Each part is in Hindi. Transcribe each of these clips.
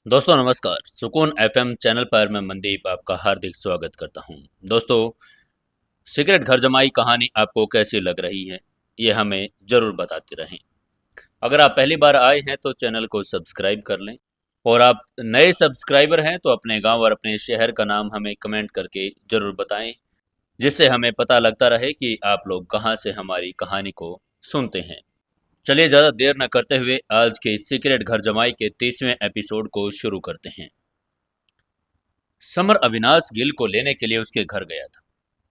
दोस्तों नमस्कार। सुकून एफएम चैनल पर मैं मनदीप आपका हार्दिक स्वागत करता हूं। दोस्तों, सीक्रेट घर जमाई कहानी आपको कैसी लग रही है, ये हमें ज़रूर बताते रहें। अगर आप पहली बार आए हैं तो चैनल को सब्सक्राइब कर लें, और आप नए सब्सक्राइबर हैं तो अपने गांव और अपने शहर का नाम हमें कमेंट करके ज़रूर बताएं, जिससे हमें पता लगता रहे कि आप लोग कहां से हमारी कहानी को सुनते हैं। चलिए ज़्यादा देर न करते हुए आज के सीक्रेट घर जमाई के 30वें एपिसोड को शुरू करते हैं। समर अविनाश गिल को लेने के लिए उसके घर गया था।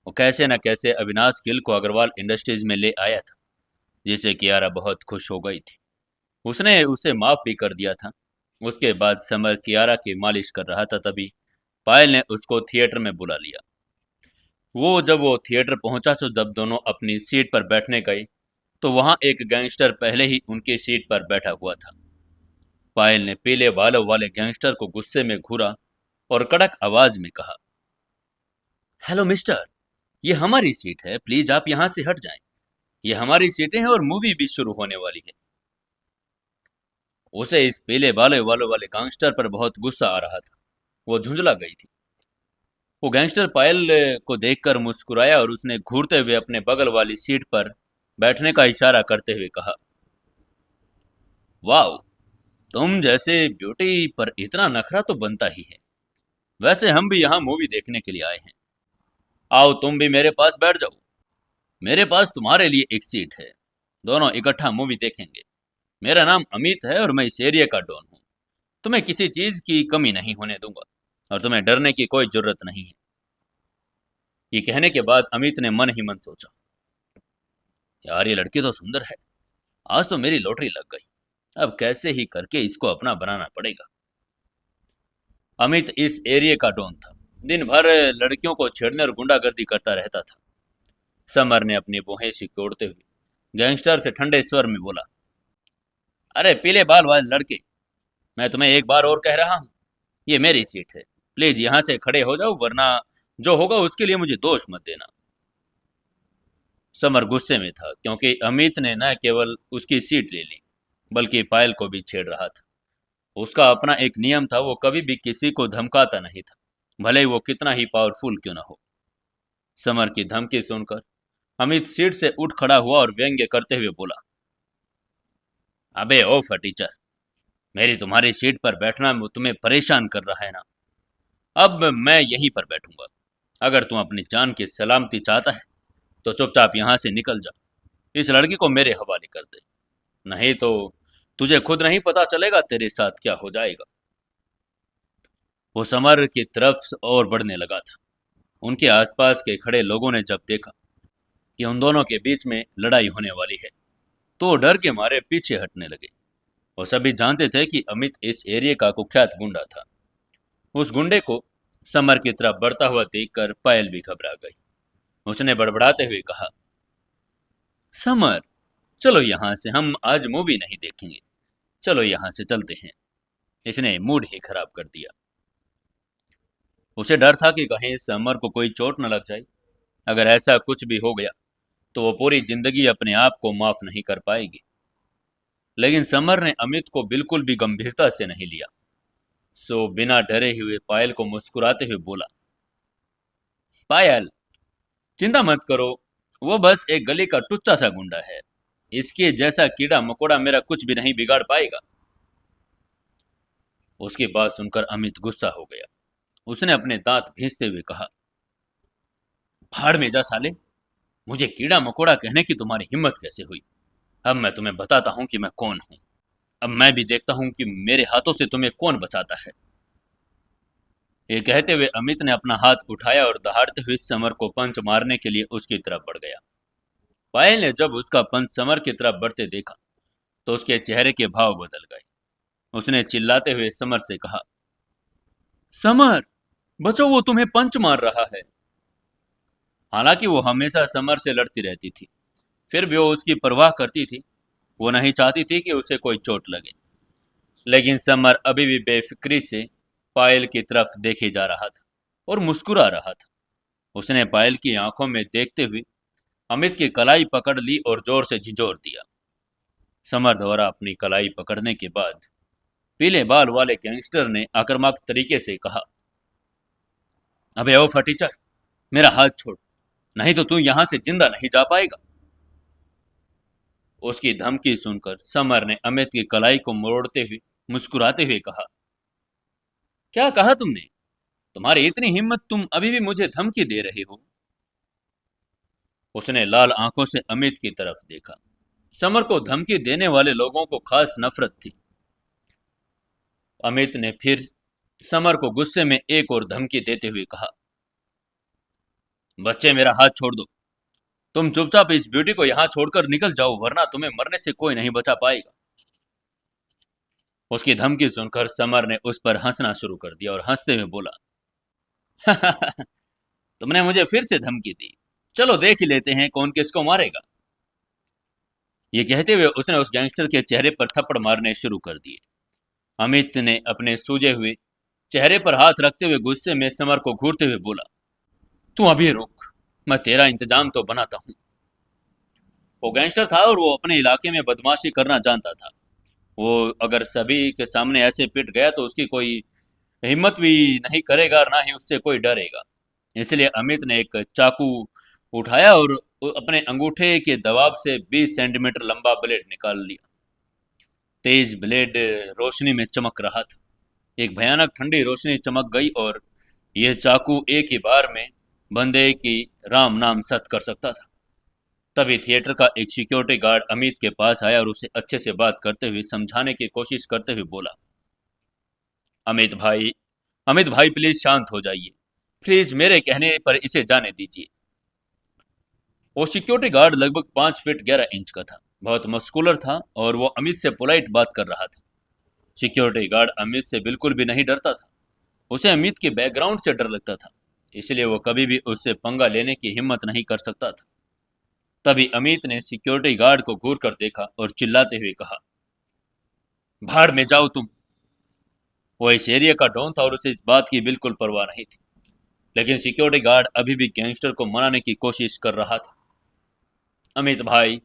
वो कैसे न कैसे अविनाश गिल को अग्रवाल इंडस्ट्रीज में ले आया था, जिसे कियारा बहुत खुश हो गई थी। उसने उसे माफ भी कर दिया था। उसके बाद समर कियारा की मालिश कर रहा था, तभी पायल ने उसको थिएटर में बुला लिया। जब वो थिएटर पहुंचा तो जब दोनों अपनी सीट पर बैठने गए तो वहां एक गैंगस्टर पहले ही उनकी सीट पर बैठा हुआ था। पायल ने पीले बालों वाले गैंगस्टर को गुस्से में घूरा और कड़क आवाज में कहा, हेलो मिस्टर, ये हमारी सीट है, प्लीज आप यहां से हट जाएं। ये हमारी सीटें हैं और मूवी भी शुरू होने वाली है। उसे इस पीले बालों वाले गैंगस्टर पर बहुत गुस्सा आ रहा था। वो झुंझला गई थी। वो गैंगस्टर पायल को देखकर मुस्कुराया और उसने घूरते हुए अपने बगल वाली सीट पर बैठने का इशारा करते हुए कहा, वाह, तुम जैसे ब्यूटी पर इतना नखरा तो बनता ही है। वैसे हम भी यहाँ मूवी देखने के लिए आए हैं। आओ तुम भी मेरे पास बैठ जाओ। मेरे पास तुम्हारे लिए एक सीट है। दोनों इकट्ठा मूवी देखेंगे। मेरा नाम अमित है और मैं इस एरिया का डॉन हूँ। तुम्हें किसी चीज की कमी नहीं होने दूंगा और तुम्हें डरने की कोई जरूरत नहीं है। ये कहने के बाद अमित ने मन ही मन सोचा, यार ये लड़की तो सुंदर है। आज तो मेरी लॉटरी लग गई। अब कैसे ही करके इसको अपना बनाना पड़ेगा। अमित इस एरिया का डॉन था। दिन भर लड़कियों को छेड़ने और गुंडागर्दी करता रहता था। समर ने अपनी भौहें सिकोड़ते हुए गैंगस्टर से ठंडे स्वर में बोला, अरे पीले बाल वाले लड़के, मैं तुम्हें एक बार और कह रहा हूँ, ये मेरी सीट है। प्लीज यहाँ से खड़े हो जाओ, वरना जो होगा उसके लिए मुझे दोष मत देना। समर गुस्से में था, क्योंकि अमित ने न केवल उसकी सीट ले ली बल्कि पायल को भी छेड़ रहा था। उसका अपना एक नियम था, वो कभी भी किसी को धमकाता नहीं था, भले ही वो कितना ही पावरफुल क्यों ना हो। समर की धमकी सुनकर अमित सीट से उठ खड़ा हुआ और व्यंग्य करते हुए बोला, अबे ओ फटीचर, मेरी तुम्हारी सीट पर बैठना तुम्हें परेशान कर रहा है ना? अब मैं यहीं पर बैठूंगा। अगर तुम अपनी जान की सलामती चाहता है तो चुपचाप यहां से निकल जा। इस लड़की को मेरे हवाले कर दे, नहीं तो तुझे खुद नहीं पता चलेगा तेरे साथ क्या हो जाएगा। वो समर की तरफ और बढ़ने लगा था। उनके आसपास के खड़े लोगों ने जब देखा कि उन दोनों के बीच में लड़ाई होने वाली है तो वो डर के मारे पीछे हटने लगे। वो सभी जानते थे कि अमित इस एरिया का कुख्यात गुंडा था। उस गुंडे को समर की तरफ बढ़ता हुआ देखकर पायल भी घबरा गई। उसने बड़बड़ाते हुए कहा, समर, चलो यहाँ से, हम आज मूवी नहीं देखेंगे। चलो यहाँ से चलते हैं। इसने मूड ही खराब कर दिया। उसे डर था कि कहीं समर को कोई चोट न लग जाए। अगर ऐसा कुछ भी हो गया तो वो पूरी जिंदगी अपने आप को माफ नहीं कर पाएगी। लेकिन समर ने अमित को बिल्कुल भी गंभीरता से नहीं लिया। सो बिना डरे हुए पायल को मुस्कुराते हुए बोला, पायल, चिंता मत करो, वो बस एक गली का टुच्चा सा गुंडा है। इसके जैसा कीड़ा मकोड़ा मेरा कुछ भी नहीं बिगाड़ पाएगा। उसकी बात सुनकर अमित गुस्सा हो गया। उसने अपने दांत भींचते हुए कहा, भाड़ में जा साले, मुझे कीड़ा मकोड़ा कहने की तुम्हारी हिम्मत कैसे हुई? अब मैं तुम्हें बताता हूं कि मैं कौन हूं। अब मैं भी देखता हूं कि मेरे हाथों से तुम्हें कौन बचाता है। ये कहते हुए अमित ने अपना हाथ उठाया और दहाड़ते हुए समर को पंच मारने के लिए उसकी तरफ बढ़ गया। पायल ने जब उसका पंच समर की तरफ बढ़ते देखा तो उसके चेहरे के भाव बदल गए। उसने चिल्लाते हुए समर से कहा, समर, बचो, वो तुम्हें पंच मार रहा है। हालांकि वो हमेशा समर से लड़ती रहती थी, फिर भी वो उसकी परवाह करती थी। वो नहीं चाहती थी कि उसे कोई चोट लगे। लेकिन समर अभी भी बेफिक्री से पायल की तरफ देखे जा रहा था और मुस्कुरा रहा था। उसने पायल की आंखों में देखते हुए अमित की कलाई पकड़ ली और जोर से झिझोर दिया। समर द्वारा अपनी कलाई पकड़ने के बाद पीले बाल वाले गैंगस्टर ने आक्रामक तरीके से कहा। अबे ओ फटीचर, मेरा हाथ छोड़, नहीं तो तू यहां से जिंदा नहीं जा पाएगा। उसकी धमकी सुनकर समर ने अमित की कलाई को मरोड़ते हुए मुस्कुराते हुए कहा, क्या कहा तुमने? तुम्हारी इतनी हिम्मत, तुम अभी भी मुझे धमकी दे रहे हो? उसने लाल आंखों से अमित की तरफ देखा। समर को धमकी देने वाले लोगों को खास नफरत थी। अमित ने फिर समर को गुस्से में एक और धमकी देते हुए कहा, बच्चे मेरा हाथ छोड़ दो। तुम चुपचाप इस ब्यूटी को यहां छोड़कर निकल जाओ, वरना तुम्हें मरने से कोई नहीं बचा पाएगा। उसकी धमकी सुनकर समर ने उस पर हंसना शुरू कर दिया और हंसते हुए बोला, तुमने मुझे फिर से धमकी दी, चलो देख ही लेते हैं कौन किसको मारेगा। ये कहते हुए उसने उस गैंगस्टर के चेहरे पर थप्पड़ मारने शुरू कर दिए। अमित ने अपने सूजे हुए चेहरे पर हाथ रखते हुए गुस्से में समर को घूरते हुए बोला, तू अभी रुक, मैं तेरा इंतजाम तो बनाता हूं। वो गैंगस्टर था और वो अपने इलाके में बदमाशी करना जानता था। वो अगर सभी के सामने ऐसे पिट गया तो उसकी कोई हिम्मत भी नहीं करेगा और ना ही उससे कोई डरेगा। इसलिए अमित ने एक चाकू उठाया और अपने अंगूठे के दबाव से 20 सेंटीमीटर लंबा ब्लेड निकाल लिया। तेज ब्लेड रोशनी में चमक रहा था। एक भयानक ठंडी रोशनी चमक गई और यह चाकू एक ही बार में बंदे की राम नाम सत कर सकता था। तभी थिएटर का एक सिक्योरिटी गार्ड अमित के पास आया और उसे अच्छे से बात करते हुए समझाने की कोशिश करते हुए बोला, अमित भाई, अमित भाई प्लीज शांत हो जाइए, प्लीज मेरे कहने पर इसे जाने दीजिए। वो सिक्योरिटी गार्ड लगभग 5 फीट 11 इंच का था, बहुत मस्कुलर था और वो अमित से पोलाइट बात कर रहा था। सिक्योरिटी गार्ड अमित से बिल्कुल भी नहीं डरता था। उसे अमित के बैकग्राउंड से डर लगता था, इसलिए वो कभी भी उससे पंगा लेने की हिम्मत नहीं कर सकता था। तभी अमित ने सिक्योरिटी गार्ड को घूर कर देखा और चिल्लाते हुए कहा, भाड़ में जाओ तुम। वो इस एरिया का डॉन था और उसे इस बात की बिल्कुल परवाह नहीं थी, लेकिन सिक्योरिटी गार्ड अभी भी गैंगस्टर को मनाने की कोशिश कर रहा था। अमित भाई,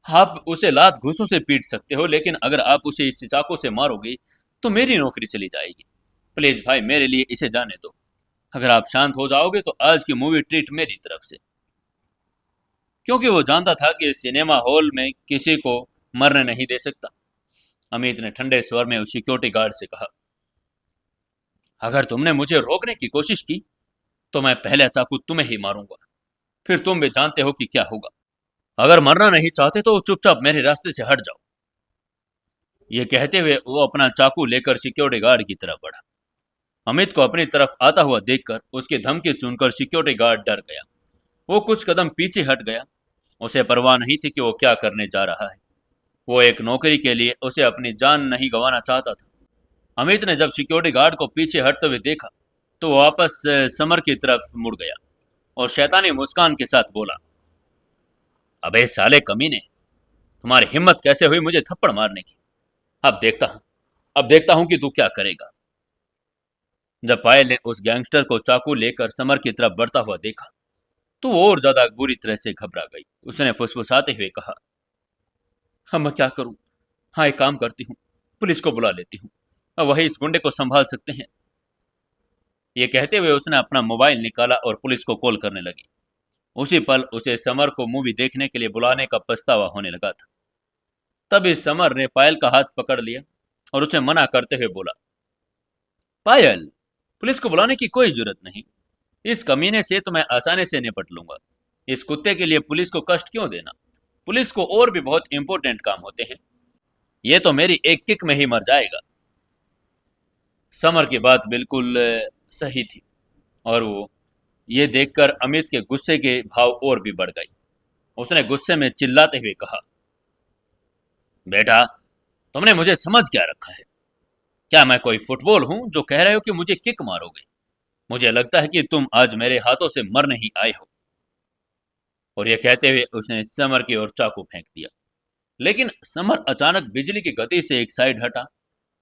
आप उसे लात घूंसों से पीट सकते हो, लेकिन अगर आप उसे इस चाकू से मारोगे तो मेरी नौकरी चली जाएगी। प्लीज भाई, मेरे लिए इसे जाने दो। अगर आप शांत हो जाओगे तो आज की मूवी ट्रीट मेरी तरफ से। क्योंकि वो जानता था कि सिनेमा हॉल में किसी को मरने नहीं दे सकता। अमित ने ठंडे स्वर में उस सिक्योरिटी गार्ड से कहा, अगर तुमने मुझे रोकने की कोशिश की तो मैं पहले चाकू तुम्हें ही मारूंगा, फिर तुम भी जानते हो कि क्या होगा। अगर मरना नहीं चाहते तो चुपचाप मेरे रास्ते से हट जाओ। ये कहते हुए वो अपना चाकू लेकर सिक्योरिटी गार्ड की तरफ बढ़ा। अमित को अपनी तरफ आता हुआ देखकर उसकी धमकी सुनकर सिक्योरिटी गार्ड डर गया। वो कुछ कदम पीछे हट गया। उसे परवाह नहीं थी कि वो क्या करने जा रहा है। वो एक नौकरी के लिए उसे अपनी जान नहीं गंवाना चाहता था। अमित ने जब सिक्योरिटी गार्ड को पीछे हटते हुए देखा तो वो वापस समर की तरफ मुड़ गया और शैतानी मुस्कान के साथ बोला, अबे साले कमीने, तुम्हारी हिम्मत कैसे हुई मुझे थप्पड़ मारने की? अब देखता हूं कि तू क्या करेगा। जब पायल ने उस गैंगस्टर को चाकू लेकर समर की तरफ बढ़ता हुआ देखा तो वो और ज्यादा बुरी तरह से घबरा गई। उसने फुसफुसाते हुए कहा, हाँ मैं क्या करूं? हाँ एक काम करती हूँ, पुलिस को बुला लेती हूँ, अब वही इस गुंडे को संभाल सकते हैं। ये कहते हुए उसने अपना मोबाइल निकाला और पुलिस को कॉल करने लगी। उसी पल उसे समर को मूवी देखने के लिए बुलाने का पछतावा होने लगा था। तभी समर ने पायल का हाथ पकड़ लिया और उसे मना करते हुए बोला, पायल, पुलिस को बुलाने की कोई जरूरत नहीं। इस कमीने से तो मैं आसानी से निपट लूंगा। इस कुत्ते के लिए पुलिस को कष्ट क्यों देना? पुलिस को और भी बहुत इंपॉर्टेंट काम होते हैं। ये तो मेरी एक किक में ही मर जाएगा। समर की बात बिल्कुल सही थी और वो ये देखकर अमित के गुस्से के भाव और भी बढ़ गई। उसने गुस्से में चिल्लाते हुए कहा, बेटा, तुमने मुझे समझ क्या रखा है? क्या मैं कोई फुटबॉल हूं जो कह रहे हो कि मुझे किक मारोगे? मुझे लगता है कि तुम आज मेरे हाथों से मर नहीं आए हो। और यह कहते हुए उसने समर की ओर चाकू फेंक दिया। लेकिन समर अचानक बिजली की गति से एक साइड हटा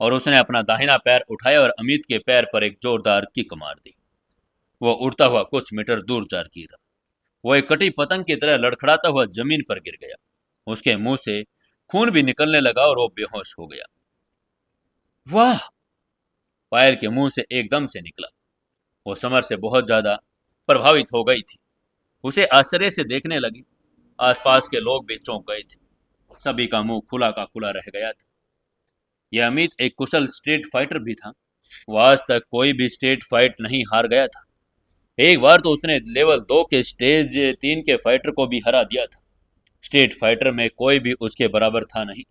और उसने अपना दाहिना पैर उठाया और अमित के पैर पर एक जोरदार किक मार दी। वो उड़ता हुआ कुछ मीटर दूर जा गिरा। वो एक कटी पतंग की तरह लड़खड़ाता हुआ जमीन पर गिर गया। उसके मुंह से खून भी निकलने लगा और वो बेहोश हो गया। वाह! पायल के मुंह से एकदम से निकला। वो समर से बहुत ज्यादा प्रभावित हो गई थी। उसे आश्चर्य से देखने लगी। आसपास के लोग भी चौंक गए थे। सभी का मुंह खुला का खुला रह गया था। यह अमित एक कुशल स्ट्रीट फाइटर भी था। वो आज तक कोई भी स्ट्रीट फाइट नहीं हार गया था। एक बार तो उसने लेवल 2 के स्टेज 3 के फाइटर को भी हरा दिया था। स्ट्रीट फाइटर में कोई भी उसके बराबर था नहीं।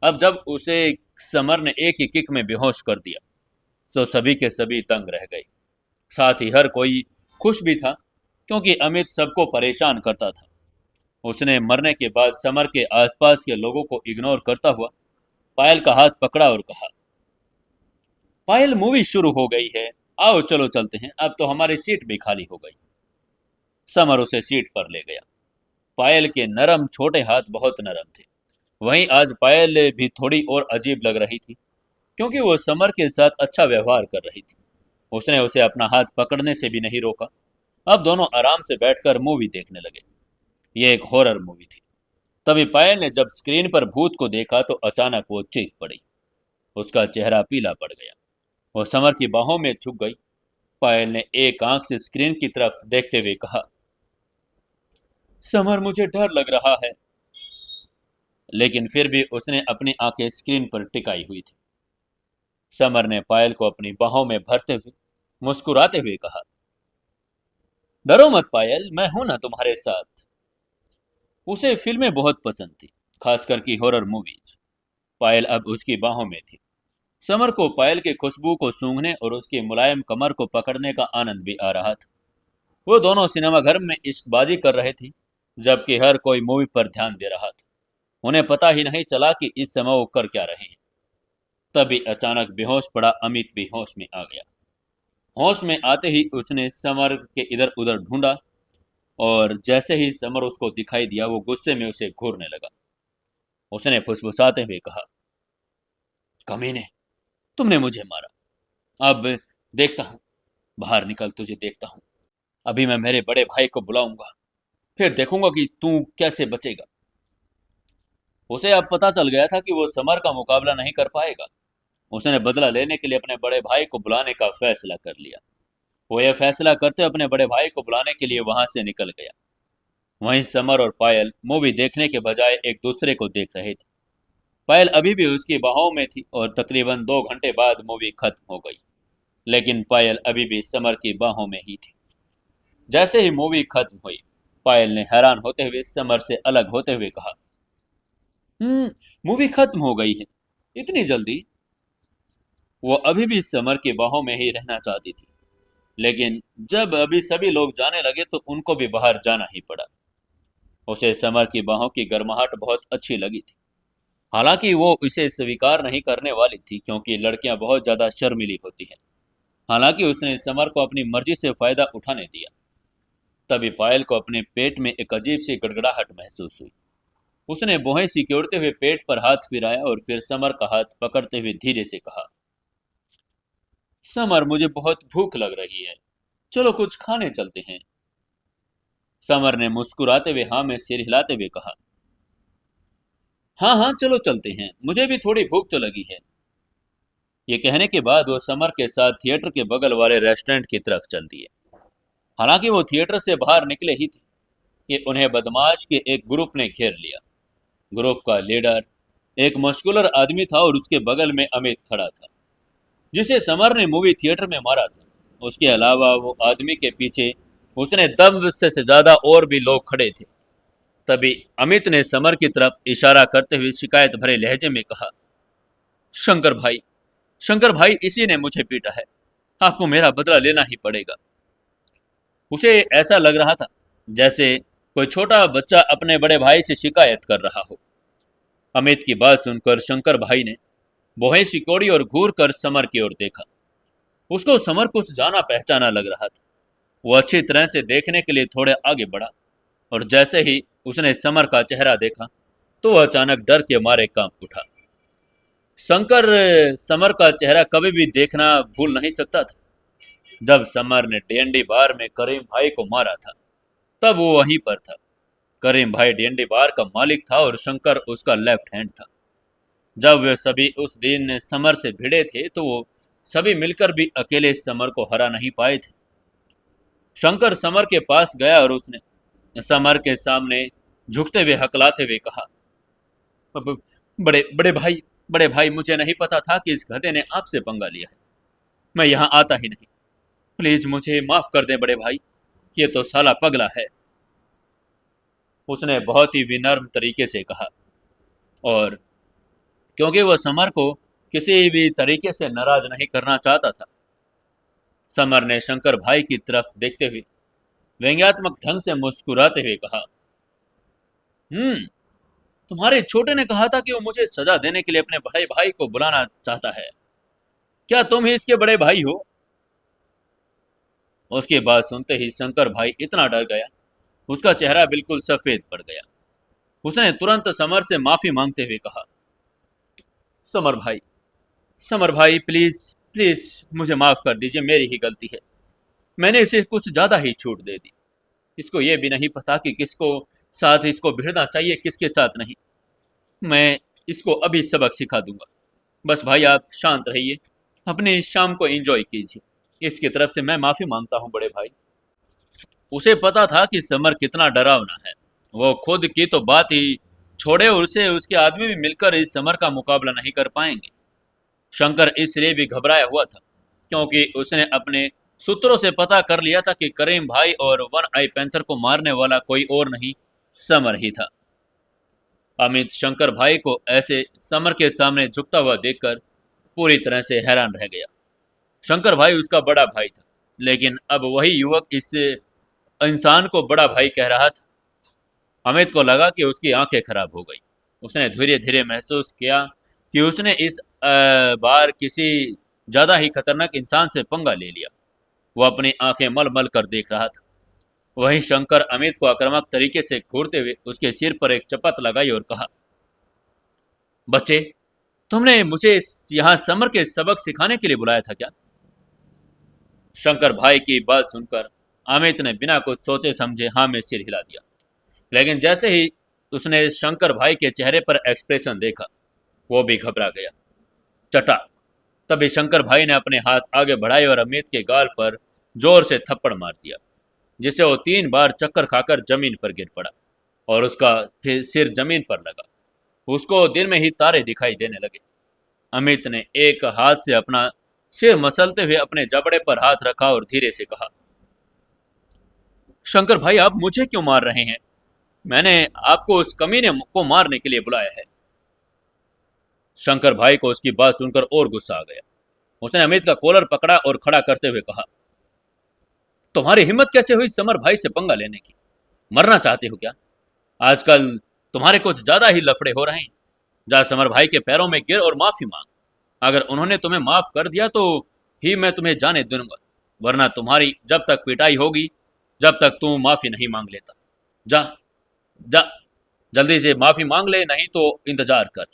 अब जब उसे समर ने एक ही किक में बेहोश कर दिया तो सभी के सभी तंग रह गए। साथ ही हर कोई खुश भी था, क्योंकि अमित सबको परेशान करता था। उसने मरने के बाद समर के आसपास के लोगों को इग्नोर करता हुआ पायल का हाथ पकड़ा और कहा, पायल मूवी शुरू हो गई है, आओ चलो चलते हैं, अब तो हमारी सीट भी खाली हो गई। समर उसे सीट पर ले गया। पायल के नरम छोटे हाथ बहुत नरम थे। वहीं आज पायल भी थोड़ी और अजीब लग रही थी, क्योंकि वो समर के साथ अच्छा व्यवहार कर रही थी। उसने उसे अपना हाथ पकड़ने से भी नहीं रोका। अब दोनों आराम से बैठकर मूवी देखने लगे। ये एक हॉरर मूवी थी। तभी पायल ने जब स्क्रीन पर भूत को देखा तो अचानक वो चीख पड़ी। उसका चेहरा पीला पड़ गया। वो समर की बाहों में झुक गई। पायल ने एक आंख से स्क्रीन की तरफ देखते हुए कहा, समर मुझे डर लग रहा है। लेकिन फिर भी उसने अपनी आंखें स्क्रीन पर टिकाई हुई थी। समर ने पायल को अपनी बाहों में भरते हुए मुस्कुराते हुए कहा, डरो मत पायल, मैं हूं ना तुम्हारे साथ। उसे फिल्में बहुत पसंद थी, खासकर की हॉरर मूवीज। पायल अब उसकी बाहों में थी। समर को पायल के खुशबू को सूंघने और उसकी मुलायम कमर को पकड़ने का आनंद भी आ रहा था। वो दोनों सिनेमा घर में इश्कबाजी कर रहे थे, जबकि हर कोई मूवी पर ध्यान दे रहा था। उन्हें पता ही नहीं चला कि इस समय वो कर क्या रहे हैं। तभी अचानक बेहोश पड़ा अमित भी होश में आ गया। होश में आते ही उसने समर के इधर उधर ढूंढा, और जैसे ही समर उसको दिखाई दिया वो गुस्से में उसे घूरने लगा। उसने फुसफुसाते हुए कहा, कमीने, तुमने मुझे मारा। अब देखता हूं, बाहर निकल, तुझे देखता हूं। अभी मैं मेरे बड़े भाई को बुलाऊंगा, फिर देखूंगा कि तू कैसे बचेगा। उसे अब पता चल गया था कि वो समर का मुकाबला नहीं कर पाएगा। उसने बदला लेने के लिए अपने बड़े भाई को बुलाने का फैसला कर लिया। वो यह फैसला करते अपने बड़े भाई को बुलाने के लिए वहां से निकल गया। वहीं समर और पायल मूवी देखने के बजाय एक दूसरे को देख रहे थे। पायल अभी भी उसकी बाहों में थी और तकरीबन 2 घंटे बाद मूवी खत्म हो गई। लेकिन पायल अभी भी समर की बाहों में ही थी। जैसे ही मूवी खत्म हुई, पायल ने हैरान होते हुए समर से अलग होते हुए कहा, मूवी खत्म हो गई है, इतनी जल्दी। वो अभी भी समर की बाहों में ही रहना चाहती थी, लेकिन जब अभी सभी लोग जाने लगे तो उनको भी बाहर जाना ही पड़ा। उसे समर की बाहों की गर्माहट बहुत अच्छी लगी थी। हालांकि वो इसे स्वीकार नहीं करने वाली थी, क्योंकि लड़कियां बहुत ज्यादा शर्मीली होती हैं। हालांकि उसने समर को अपनी मर्जी से फायदा उठाने दिया। तभी पायल को अपने पेट में एक अजीब सी गड़गड़ाहट महसूस हुई। उसने भौहें सिकोड़ते हुए पेट पर हाथ फिराया और फिर समर का हाथ पकड़ते हुए धीरे से कहा, समर मुझे बहुत भूख लग रही है, चलो कुछ खाने चलते हैं। समर ने मुस्कुराते हुए हाँ में सिर हिलाते हुए कहा, हाँ हाँ चलो चलते हैं, मुझे भी थोड़ी भूख तो लगी है। ये कहने के बाद वो समर के साथ थिएटर के बगल वाले रेस्टोरेंट की तरफ चल दिए। हालांकि वो थिएटर से बाहर निकले ही थे कि उन्हें बदमाश के एक ग्रुप ने घेर लिया। ग्रुप का लीडर एक मस्कुलर आदमी था और उसके बगल में अमित खड़ा था, जिसे समर ने मूवी थिएटर में मारा था। उसके अलावा वो आदमी के पीछे उसने 10 से ज्यादा और भी लोग खड़े थे। तभी अमित ने समर की तरफ इशारा करते हुए शिकायत भरे लहजे में कहा, शंकर भाई, शंकर भाई, इसी ने मुझे पीटा है, आपको मेरा बदला लेना ही पड़ेगा। उसे ऐसा लग रहा था जैसे कोई छोटा बच्चा अपने बड़े भाई से शिकायत कर रहा हो। अमित की बात सुनकर शंकर भाई ने भौहें सिकोड़ी और घूर कर समर की ओर देखा। उसको समर कुछ जाना पहचाना लग रहा था। वो अच्छी तरह से देखने के लिए थोड़े आगे बढ़ा, और जैसे ही उसने समर का चेहरा देखा तो वह अचानक डर के मारे कांप उठा। शंकर समर का चेहरा कभी भी देखना भूल नहीं सकता था। जब समर ने डीएनडी बार में करीम भाई को मारा था, तब वो वहीं पर था। करीम भाई डीएनडी बार का मालिक था और शंकर उसका लेफ्ट हैंड था। जब वे सभी उस दिन समर से भिड़े थे तो वो सभी मिलकर भी अकेले समर को हरा नहीं पाए थे। शंकर समर के पास गया और उसने समर के सामने झुकते हुए हकलाते हुए कहा, "ब- बड़े बड़े भाई, मुझे नहीं पता था कि इस गधे ने आपसे पंगा लिया है। मैं यहाँ आता ही नहीं। प्लीज मुझे माफ कर दें बड़े भाई, ये तो साला पगला है।" उसने बहुत ही विनम्र तरीके से कहा, और क्योंकि वह समर को किसी भी तरीके से नाराज नहीं करना चाहता था, समर ने शंकर भाई की तरफ देखते हुए व्यंग्यात्मक ढंग से मुस्कुराते हुए कहा, हम्म, तुम्हारे छोटे ने कहा था कि वो मुझे सजा देने के लिए अपने बड़े भाई को बुलाना चाहता है। क्या तुम ही इसके बड़े भाई हो? उसकी बात सुनते ही शंकर भाई इतना डर गया, उसका चेहरा बिल्कुल सफेद पड़ गया। उसने तुरंत समर से माफी मांगते हुए कहा, समर भाई, समर भाई, प्लीज प्लीज मुझे माफ कर दीजिए, मेरी ही गलती है। मैंने इसे कुछ ज्यादा ही छूट दे दी। इसको ये भी नहीं पता कि किसको साथ इसको भिड़ना चाहिए, किसके साथ नहीं। मैं इसको अभी सबक सिखा दूंगा। बस भाई आप शांत रहिए, अपनी शाम को एंजॉय कीजिए। इसकी तरफ से मैं माफी मांगता हूँ बड़े भाई। उसे पता था कि समर कितना डरावना है। वो खुद की तो बात ही छोड़े, उसे उसके आदमी भी मिलकर इस समर का मुकाबला नहीं कर पाएंगे। शंकर इसलिए भी घबराया हुआ था क्योंकि उसने अपने सूत्रों से पता कर लिया था कि करीम भाई और वन आई पैंथर को मारने वाला कोई और नहीं, समर ही था। अमित शंकर भाई को ऐसे समर के सामने झुकता हुआ देखकर पूरी तरह से हैरान रह गया। शंकर भाई उसका बड़ा भाई था, लेकिन अब वही युवक इस इंसान को बड़ा भाई कह रहा था। अमित को लगा कि उसकी आंखें खराब हो गई। उसने धीरे धीरे महसूस किया कि उसने इस बार किसी ज्यादा ही खतरनाक इंसान से पंगा ले लिया। वो अपनी आंखें मल मल कर देख रहा था। वहीं शंकर अमित को आक्रामक तरीके से घूरते हुए उसके सिर पर एक चपत लगाई और कहा, बच्चे, तुमने मुझे यहाँ समर के सबक सिखाने के लिए बुलाया था क्या? शंकर भाई की बात सुनकर अमित ने बिना कुछ सोचे समझे हाँ में सिर हिला दिया। लेकिन जैसे ही उसने शंकर भाई के चेहरे पर एक्सप्रेशन देखा, वो भी घबरा गया। चटाक, तभी शंकर भाई ने अपने हाथ आगे बढ़ाए और अमित के गाल पर जोर से थप्पड़ मार दिया, जिससे वो 3 बार चक्कर खाकर जमीन पर गिर पड़ा और उसका फिर सिर जमीन पर लगा। उसको दिन में ही तारे दिखाई देने लगे। अमित ने एक हाथ से अपना सिर मसलते हुए अपने जबड़े पर हाथ रखा और धीरे से कहा, शंकर भाई, आप मुझे क्यों मार रहे हैं? मैंने आपको उस कमीने को मारने के लिए बुलाया है। शंकर भाई को उसकी बात सुनकर और गुस्सा आ गया। उसने अमित का कॉलर पकड़ा और खड़ा करते हुए कहा, तुम्हारी हिम्मत कैसे हुई समर भाई से पंगा लेने की? मरना चाहते हो क्या? आजकल तुम्हारे कुछ ज्यादा ही लफड़े हो रहे हैं। जा समर भाई के पैरों में गिर और माफी मांग। अगर उन्होंने तुम्हें माफ कर दिया तो ही मैं तुम्हें जाने दूंगा, वरना तुम्हारी जब तक पिटाई होगी जब तक तुम माफी नहीं मांग लेता। जा जा, जल्दी से माफी मांग ले, नहीं तो इंतजार कर।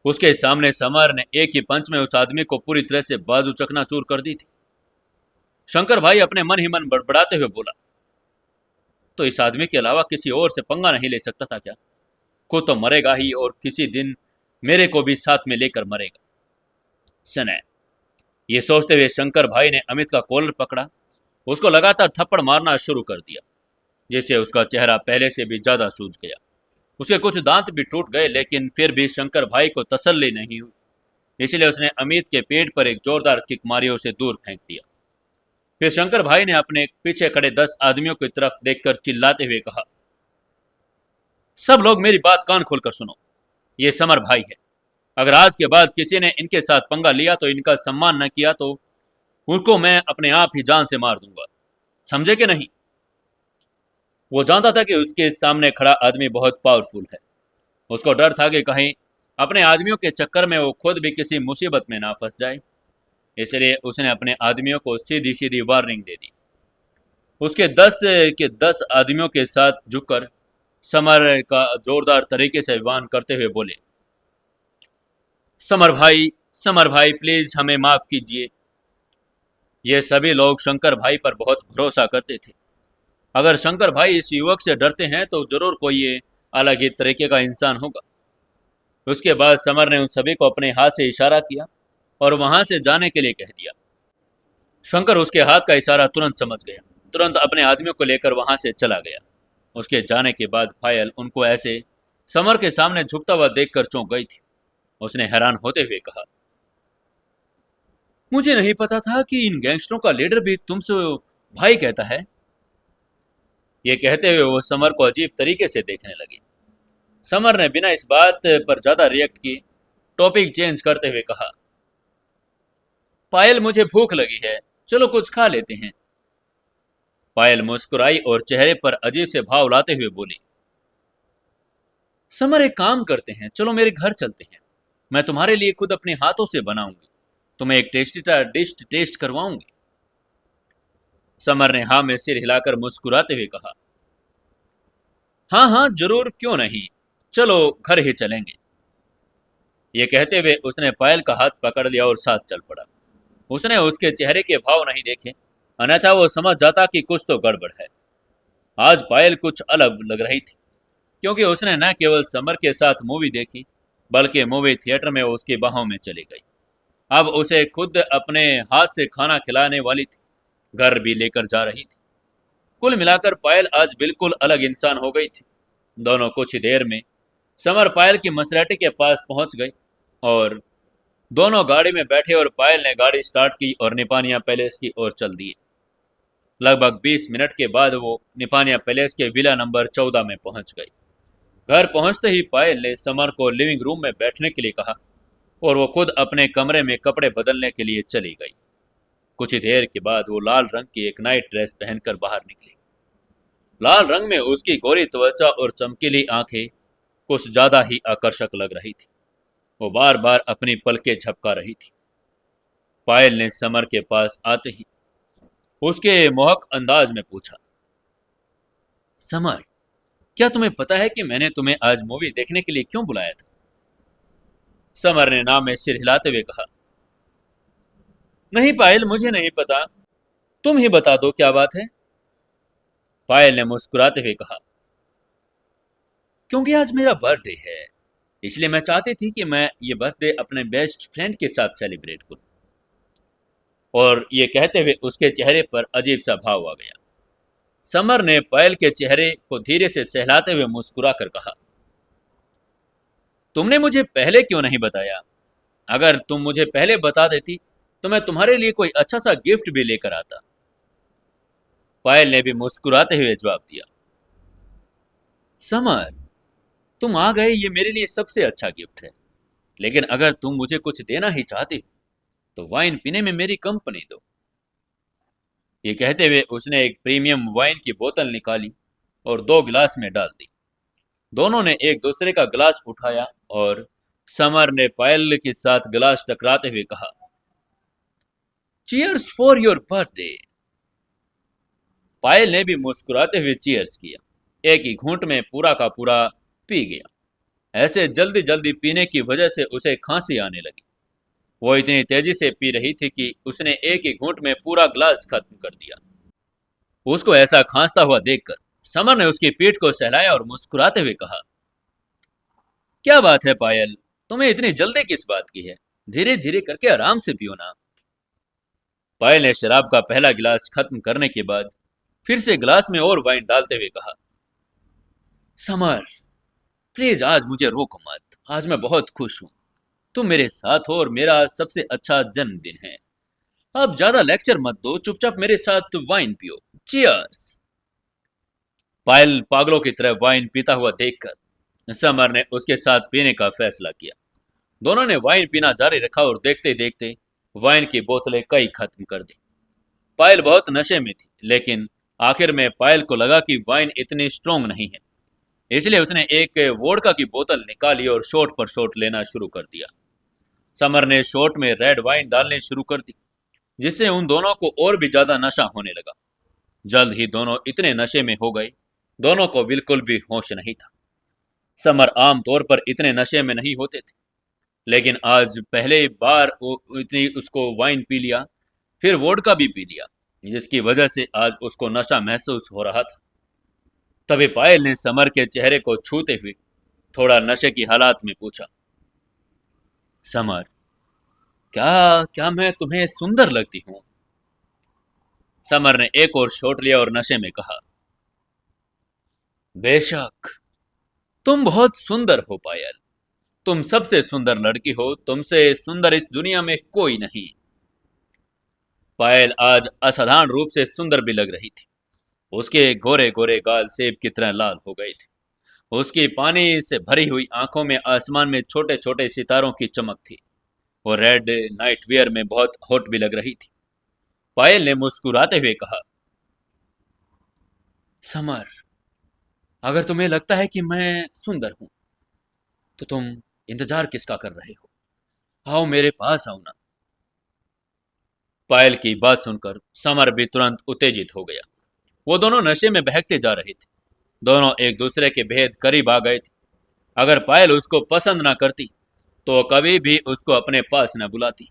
उसके सामने समर ने एक ही पंच में उस आदमी को पूरी तरह से बाजू चकनाचूर कर दी थी। शंकर भाई अपने मन ही मन बड़बड़ाते हुए बोला, तो इस आदमी के अलावा किसी और से पंगा नहीं ले सकता था क्या? खुद तो मरेगा ही और किसी दिन मेरे को भी साथ में लेकर मरेगा। सने, ये सोचते हुए शंकर भाई ने अमित का कॉलर पकड़ा, उसको लगातार थप्पड़ मारना शुरू कर दिया, जिससे उसका चेहरा पहले से भी ज्यादा सूज गया। उसके कुछ दांत भी टूट गए, लेकिन फिर भी शंकर भाई को तसल्ली नहीं हुई। इसलिए उसने अमित के पेट पर एक जोरदार किक मारी और उसे दूर फेंक दिया। फिर शंकर भाई ने अपने पीछे खड़े 10 आदमियों की तरफ देखकर चिल्लाते हुए कहा, सब लोग मेरी बात कान खोलकर सुनो। ये समर भाई है। अगर आज के बाद किसी ने इनके साथ पंगा लिया तो इनका सम्मान न किया तो उनको मैं अपने आप ही जान से मार दूंगा, समझे कि नहीं? वो जानता था कि उसके सामने खड़ा आदमी बहुत पावरफुल है। उसको डर था कि कहीं अपने आदमियों के चक्कर में वो खुद भी किसी मुसीबत में ना फंस जाए। इसलिए उसने अपने आदमियों को सीधी सीधी वार्निंग दे दी। उसके 10 आदमियों के साथ झुककर समर का जोरदार तरीके से वार्न करते हुए बोले, समर भाई प्लीज हमें माफ कीजिए। ये सभी लोग शंकर भाई पर बहुत भरोसा करते थे। अगर शंकर भाई इस युवक से डरते हैं तो जरूर कोई ये अलग ही तरीके का इंसान होगा। उसके बाद समर ने उन सभी को अपने हाथ से इशारा किया और वहां से जाने के लिए कह दिया। शंकर उसके हाथ का इशारा तुरंत समझ गया, तुरंत अपने आदमियों को लेकर वहां से चला गया। उसके जाने के बाद पायल उनको ऐसे समर के सामने झुकता हुआ देखकर चौंक गई थी। उसने हैरान होते हुए कहा, मुझे नहीं पता था कि इन गैंगस्टरों का लीडर भी तुमसे भाई कहता है। ये कहते हुए वो समर को अजीब तरीके से देखने लगी। समर ने बिना इस बात पर ज्यादा रिएक्ट की टॉपिक चेंज करते हुए कहा, पायल मुझे भूख लगी है, चलो कुछ खा लेते हैं। पायल मुस्कुराई और चेहरे पर अजीब से भाव लाते हुए बोली, समर एक काम करते हैं, चलो मेरे घर चलते हैं, मैं तुम्हारे लिए खुद अपने हाथों से बनाऊंगी, तुम्हें एक टेस्टी डिश टेस्ट करवाऊंगी। समर ने हाँ में सिर हिलाकर मुस्कुराते हुए कहा, हाँ हाँ जरूर, क्यों नहीं, चलो घर ही चलेंगे। ये कहते हुए उसने पायल का हाथ पकड़ लिया और साथ चल पड़ा। उसने उसके चेहरे के भाव नहीं देखे, अन्यथा वो समझ जाता कि कुछ तो गड़बड़ है। आज पायल कुछ अलग लग रही थी, क्योंकि उसने न केवल समर के साथ मूवी देखी, बल्कि मूवी थिएटर में उसकी बाहों में चली गई। अब उसे खुद अपने हाथ से खाना खिलाने वाली थी, घर भी लेकर जा रही थी। कुल मिलाकर पायल आज बिल्कुल अलग इंसान हो गई थी। दोनों कुछ ही देर में समर पायल की मसरैटी के पास पहुंच गई और दोनों गाड़ी में बैठे और पायल ने गाड़ी स्टार्ट की और निपानिया पैलेस की ओर चल दिए। लगभग 20 मिनट के बाद वो निपानिया पैलेस के विला नंबर 14 में पहुंच गई। घर पहुंचते ही पायल ने समर को लिविंग रूम में बैठने के लिए कहा और वो खुद अपने कमरे में कपड़े बदलने के लिए चली गई। कुछ ही देर के बाद वो लाल रंग की एक नाइट ड्रेस पहनकर बाहर निकली। लाल रंग में उसकी गोरी त्वचा और चमकीली आंखें कुछ ज्यादा ही आकर्षक लग रही थी। वो बार बार अपनी पलकें झपका रही थी। पायल ने समर के पास आते ही उसके मोहक अंदाज में पूछा, समर, क्या तुम्हें पता है कि मैंने तुम्हें आज मूवी देखने के लिए क्यों बुलाया था? समर ने नाम में सिर हिलाते हुए कहा, नहीं पायल, मुझे नहीं पता, तुम ही बता दो क्या बात है। पायल ने मुस्कुराते हुए कहा, क्योंकि आज मेरा बर्थडे है, इसलिए मैं चाहती थी कि मैं ये बर्थडे अपने बेस्ट फ्रेंड के साथ सेलिब्रेट करूं। और ये कहते हुए उसके चेहरे पर अजीब सा भाव आ गया। समर ने पायल के चेहरे को धीरे से सहलाते हुए मुस्कुरा कर कहा, तुमने मुझे पहले क्यों नहीं बताया? अगर तुम मुझे पहले बता देती तो मैं तुम्हारे लिए कोई अच्छा सा गिफ्ट भी लेकर आता। पायल ने भी मुस्कुराते हुए जवाब दिया, समर, तुम आ गए, ये मेरे लिए सबसे अच्छा गिफ्ट है, लेकिन अगर तुम मुझे कुछ देना ही चाहते हो तो वाइन पीने में मेरी कंपनी दो। ये कहते हुए उसने एक प्रीमियम वाइन की बोतल निकाली और 2 गिलास में डाल दी। दोनों ने एक दूसरे का गिलास उठाया और समर ने पायल के साथ गिलास टकराते हुए कहा, चीयर्स फॉर योर बर्थडे। पायल ने भी मुस्कुराते हुए चीयर्स किया। एक ही घूंट में पूरा का पूरा पी गया। ऐसे जल्दी जल्दी पीने की वजह से उसे खांसी आने लगी। वो इतनी तेजी से पी रही थी कि उसने एक ही घूंट में पूरा ग्लास खत्म कर दिया। उसको ऐसा खांसता हुआ देखकर समर ने उसकी पीठ को सहलाया और मुस्कुराते हुए कहा, क्या बात है पायल, तुम्हें इतनी जल्दी किस बात की है? धीरे धीरे करके आराम से पियो ना। पायल ने शराब का पहला गिलास खत्म करने के बाद फिर से गिलास में और वाइन डालते हुए कहा, समर, प्लीज आज मुझे रोको मत, आज मैं बहुत खुश हूं। तुम मेरे साथ हो और मेरा सबसे अच्छा जन्मदिन है। अब ज्यादा लेक्चर मत दो, चुपचाप मेरे साथ वाइन पियो। चीयर्स। पायल पागलों की तरह वाइन पीता हुआ देखकर समर ने उसके साथ पीने का फैसला किया। दोनों ने वाइन पीना जारी रखा और देखते देखते वाइन की बोतलें कई खत्म कर दी। पायल बहुत नशे में थी, लेकिन आखिर में पायल को लगा कि वाइन इतनी स्ट्रोंग नहीं है, इसलिए उसने एक वोडका की बोतल निकाली और शॉट पर शॉट लेना शुरू कर दिया। समर ने शॉट में रेड वाइन डालनी शुरू कर दी, जिससे उन दोनों को और भी ज्यादा नशा होने लगा। जल्द ही दोनों इतने नशे में हो गए, दोनों को बिल्कुल भी होश नहीं था। समर आमतौर पर इतने नशे में नहीं होते थे, लेकिन आज पहले बार इतनी उसको वाइन पी लिया, फिर वोडका भी पी लिया, जिसकी वजह से आज उसको नशा महसूस हो रहा था। तभी पायल ने समर के चेहरे को छूते हुए थोड़ा नशे की हालात में पूछा, समर, क्या क्या मैं तुम्हें सुंदर लगती हूँ? समर ने एक और शॉट लिया और नशे में कहा, बेशक, तुम बहुत सुंदर हो पायल। तुम सबसे सुंदर लड़की हो, तुमसे सुंदर इस दुनिया में कोई नहीं। पायल आज असाधारण रूप से सुंदर भी लग रही थी। उसके गोरे गोरे गाल सेब की तरह लाल हो गए थे। उसकी पानी से भरी हुई आंखों में आसमान में छोटे छोटे सितारों की चमक थी। वो रेड नाइट वियर में बहुत हॉट भी लग रही थी। पायल ने मुस्कुराते हुए कहा, समर, अगर तुम्हें लगता है कि मैं सुंदर हूं तो तुम इंतजार किसका कर रहे हो? आओ मेरे पास आओ ना। पायल की बात सुनकर समर भी तुरंत उत्तेजित हो गया। वो दोनों नशे में बहकते जा रहे थे। दोनों एक दूसरे के बेहद करीब आ गए थे। अगर पायल उसको पसंद ना करती तो वो कभी भी उसको अपने पास न बुलाती।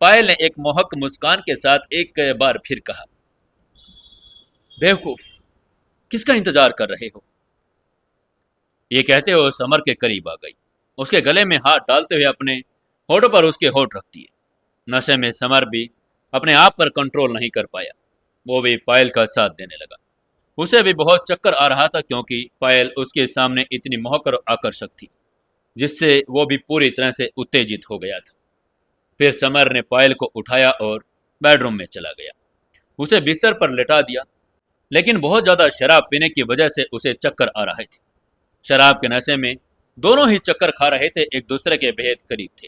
पायल ने एक मोहक मुस्कान के साथ एक बार फिर कहा, बेवकूफ, किसका इंतजार कर रहे हो? ये कहते हुए समर के करीब आ गई। उसके गले में हाथ डालते हुए अपने होठों पर उसके होठ रखती है। नशे में समर भी अपने आप पर कंट्रोल नहीं कर पाया। वो भी पायल का साथ देने लगा। उसे भी बहुत चक्कर आ रहा था क्योंकि पायल उसके सामने इतनी मोहक और आकर्षक थी, जिससे वो भी पूरी तरह से उत्तेजित हो गया था। फिर समर ने पायल को उठाया और बेडरूम में चला गया। उसे बिस्तर पर लेटा दिया, लेकिन बहुत ज्यादा शराब पीने की वजह से उसे चक्कर आ रहे थे। शराब के नशे में दोनों ही चक्कर खा रहे थे, एक दूसरे के बेहद करीब थे।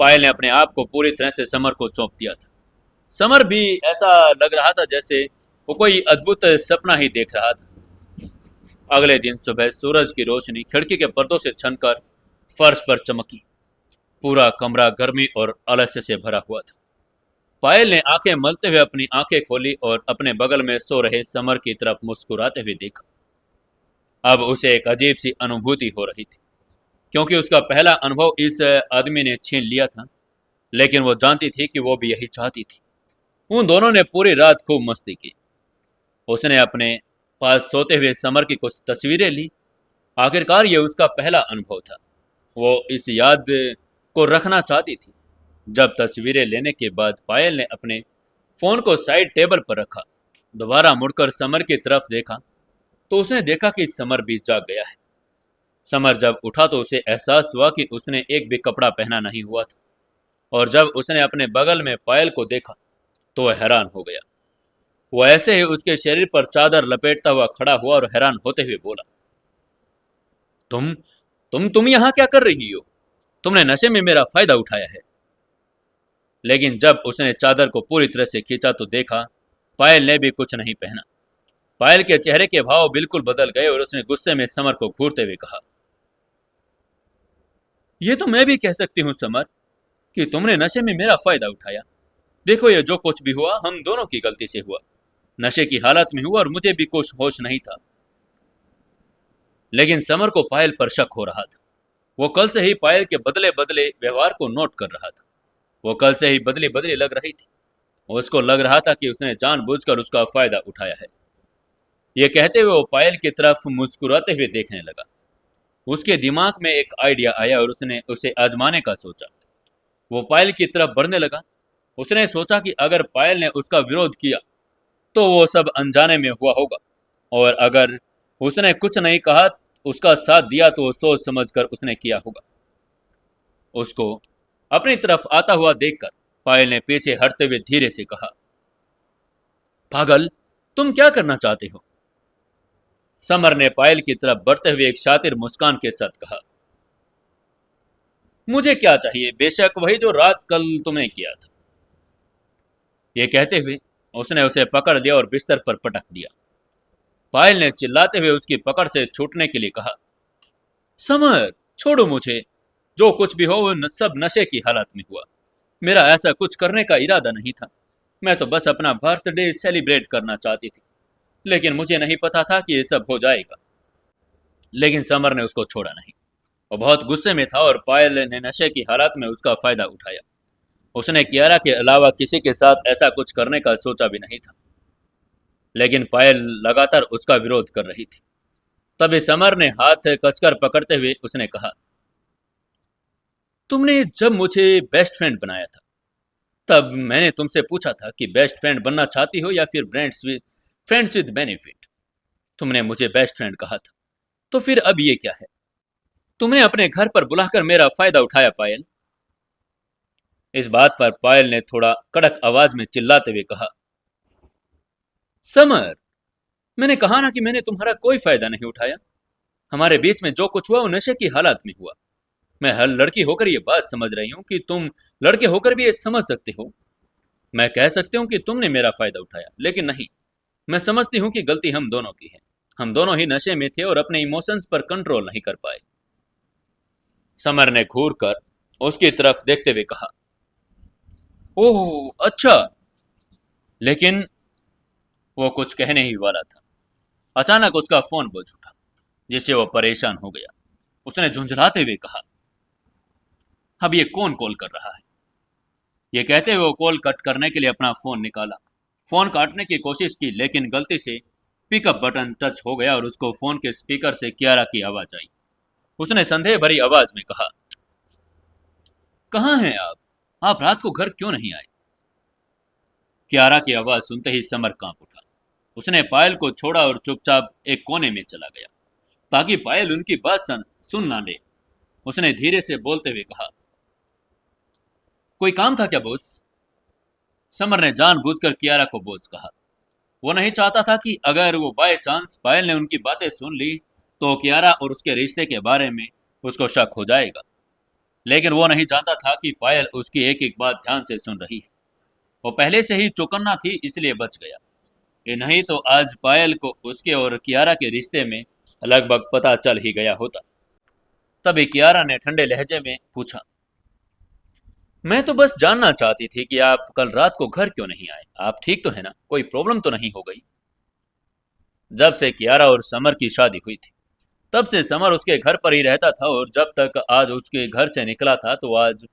पायल ने अपने आप को पूरी तरह से समर को सौंप दिया था। समर भी ऐसा लग रहा था जैसे वो कोई अद्भुत सपना ही देख रहा था। अगले दिन सुबह सूरज की रोशनी खिड़की के पर्दों से छनकर फर्श पर चमकी। पूरा कमरा गर्मी और आलस्य से भरा हुआ था। पायल ने आंखें मलते हुए अपनी आंखें खोली और अपने बगल में सो रहे समर की तरफ मुस्कुराते हुए देखा। अब उसे एक अजीब सी अनुभूति हो रही थी, क्योंकि उसका पहला अनुभव इस आदमी ने छीन लिया था, लेकिन वो जानती थी कि वो भी यही चाहती थी। उन दोनों ने पूरी रात खूब मस्ती की। उसने अपने पास सोते हुए समर की कुछ तस्वीरें ली। आखिरकार ये उसका पहला अनुभव था। वो इस याद को रखना चाहती थी। जब तस्वीरें लेने के बाद पायल ने अपने फोन को साइड टेबल पर रखा, दोबारा मुड़कर समर की तरफ देखा तो उसने देखा कि समर भी जाग गया है। समर जब उठा तो उसे एहसास हुआ कि उसने एक भी कपड़ा पहना नहीं हुआ था, और जब उसने अपने बगल में पायल को देखा तो वह हैरान हो गया। वो ऐसे ही उसके शरीर पर चादर लपेटता हुआ खड़ा हुआ और हैरान होते हुए बोला, तुम तुम यहाँ क्या कर रही हो? तुमने नशे में मेरा फायदा उठाया है। लेकिन जब उसने चादर को पूरी तरह से खींचा तो देखा पायल ने भी कुछ नहीं पहना। पायल के चेहरे के भाव बिल्कुल बदल गए और उसने गुस्से में समर को घूरते हुए कहा, ये तो मैं भी कह सकती हूँ समर, कि तुमने नशे में मेरा फायदा उठाया। देखो, ये जो कुछ भी हुआ हम दोनों की गलती से हुआ। नशे की हालत में हुआ और मुझे भी कुछ होश नहीं था। लेकिन समर को पायल पर शक हो रहा था। वो कल से ही पायल के बदले बदले व्यवहार को नोट कर रहा था। वो कल से ही बदली बदली लग रही थी। उसको लग रहा था कि उसने जानबूझकर उसका फायदा उठाया है। ये कहते हुए वो पायल की तरफ मुस्कुराते हुए देखने लगा। उसके दिमाग में एक आइडिया आया और उसने उसे आजमाने का सोचा। वो पायल की तरफ बढ़ने लगा। उसने सोचा कि अगर पायल ने उसका विरोध किया तो वो सब अनजाने में हुआ होगा, और अगर उसने कुछ नहीं कहा, उसका साथ दिया, तो वो सोच समझकर उसने किया होगा। उसको अपनी तरफ आता हुआ देखकर पायल ने पीछे हटते हुए धीरे से कहा, पागल, तुम क्या करना चाहते हो? समर ने पायल की तरफ बढ़ते हुए एक शातिर मुस्कान के साथ कहा, मुझे क्या चाहिए, बेशक वही जो रात कल तुमने किया था। ये कहते हुए उसने उसे पकड़ लिया और बिस्तर पर पटक दिया। पायल ने चिल्लाते हुए उसकी पकड़ से छूटने के लिए कहा, समर, छोड़ो मुझे। जो कुछ भी हो वो सब नशे की हालत में हुआ। मेरा ऐसा कुछ करने का इरादा नहीं था। मैं तो बस अपना बर्थडे सेलिब्रेट करना चाहती थी, लेकिन मुझे नहीं पता था कि ये सब हो जाएगा। लेकिन समर ने उसको छोड़ा नहीं। वो बहुत गुस्से में था और पायल ने नशे की हालत में उसका फायदा उठाया। उसने कियारा के अलावा किसी के साथ ऐसा कुछ करने का सोचा भी नहीं था। लेकिन पायल लगातार उसका विरोध कर रही थी। तभी समर ने हाथ कसकर पकड़ते हुए उसने कहा, तुमने जब मुझे बेस्ट फ्रेंड बनाया था, तब मैंने तुमसे पूछा था कि बेस्ट फ्रेंड बनना चाहती हो या फिर फ्रेंड्स विद बेनिफिट। तुमने मुझे बेस्ट फ्रेंड कहा था। तो फिर अब ये क्या है? तुमने अपने घर पर बुलाकर मेरा फायदा उठाया पायल। इस बात पर पायल ने थोड़ा कड़क आवाज में चिल्लाते हुए कहा, समर, मैंने कहा ना कि मैंने तुम्हारा कोई फायदा नहीं उठाया। हमारे बीच में जो कुछ हुआ वो नशे की हालत में हुआ। मैं हर लड़की होकर ये बात समझ रही हूँ कि तुम लड़के होकर भी ये समझ सकते हो। मैं कह सकती हूँ कि तुमने मेरा फायदा उठाया, लेकिन नहीं। मैं समझती हूँ कि गलती हम दोनों की है। हम दोनों ही नशे में थे और अपने इमोशंस पर कंट्रोल नहीं कर पाए। समर ने घूर कर उसकी तरफ देखते हुए कहा, ओह अच्छा। लेकिन वो कुछ कहने ही वाला था। अचानक उसका फोन बज उठा, जिससे वो परेशान हो गया। उसने झुंझलाते हुए कहा, अब ये कौन कॉल कर रहा है? ये कहते हुए वो कॉल कट करने के लिए अपना फोन निकाला। फोन काटने की कोशिश की, लेकिन गलती से पिकअप बटन टच हो गया और उसको फोन के स्पीकर से कियारा की आवाज आई। उसने संदेह भरी आवाज में कहा, कहाँ हैं आप रात को घर क्यों नहीं आए? कियारा की आवाज सुनते ही समर कांप उठा। उसने पायल को छोड़ा और चुपचाप एक कोने में चला गया, ताकि पायल उनकी बात सुन ना ले। उसने धीरे से बोलते हुए कहा, कोई काम था क्या बॉस? समर ने जानबूझकर कियारा को बॉस कहा। वो नहीं चाहता था कि अगर वो बाय चांस पायल ने उनकी बातें सुन ली तो कियारा और उसके रिश्ते के बारे में उसको शक हो जाएगा। लेकिन वो नहीं जानता था कि पायल उसकी एक एक बात ध्यान से सुन रही है। वो पहले से ही चौकन्ना थी, इसलिए बच गया। ये नहीं तो आज पायल को उसके और कियारा के रिश्ते में लगभग पता चल ही गया होता। तभी कियारा ने ठंडे लहजे में पूछा, मैं तो बस जानना चाहती थी कि आप कल रात को घर क्यों नहीं आए। आप ठीक तो है ना? कोई प्रॉब्लम तो नहीं हो गई? जब से कियारा और समर की शादी हुई थी, तब से समर उसके घर पर ही रहता था, और जब तक आज उसके घर से निकला था तो आज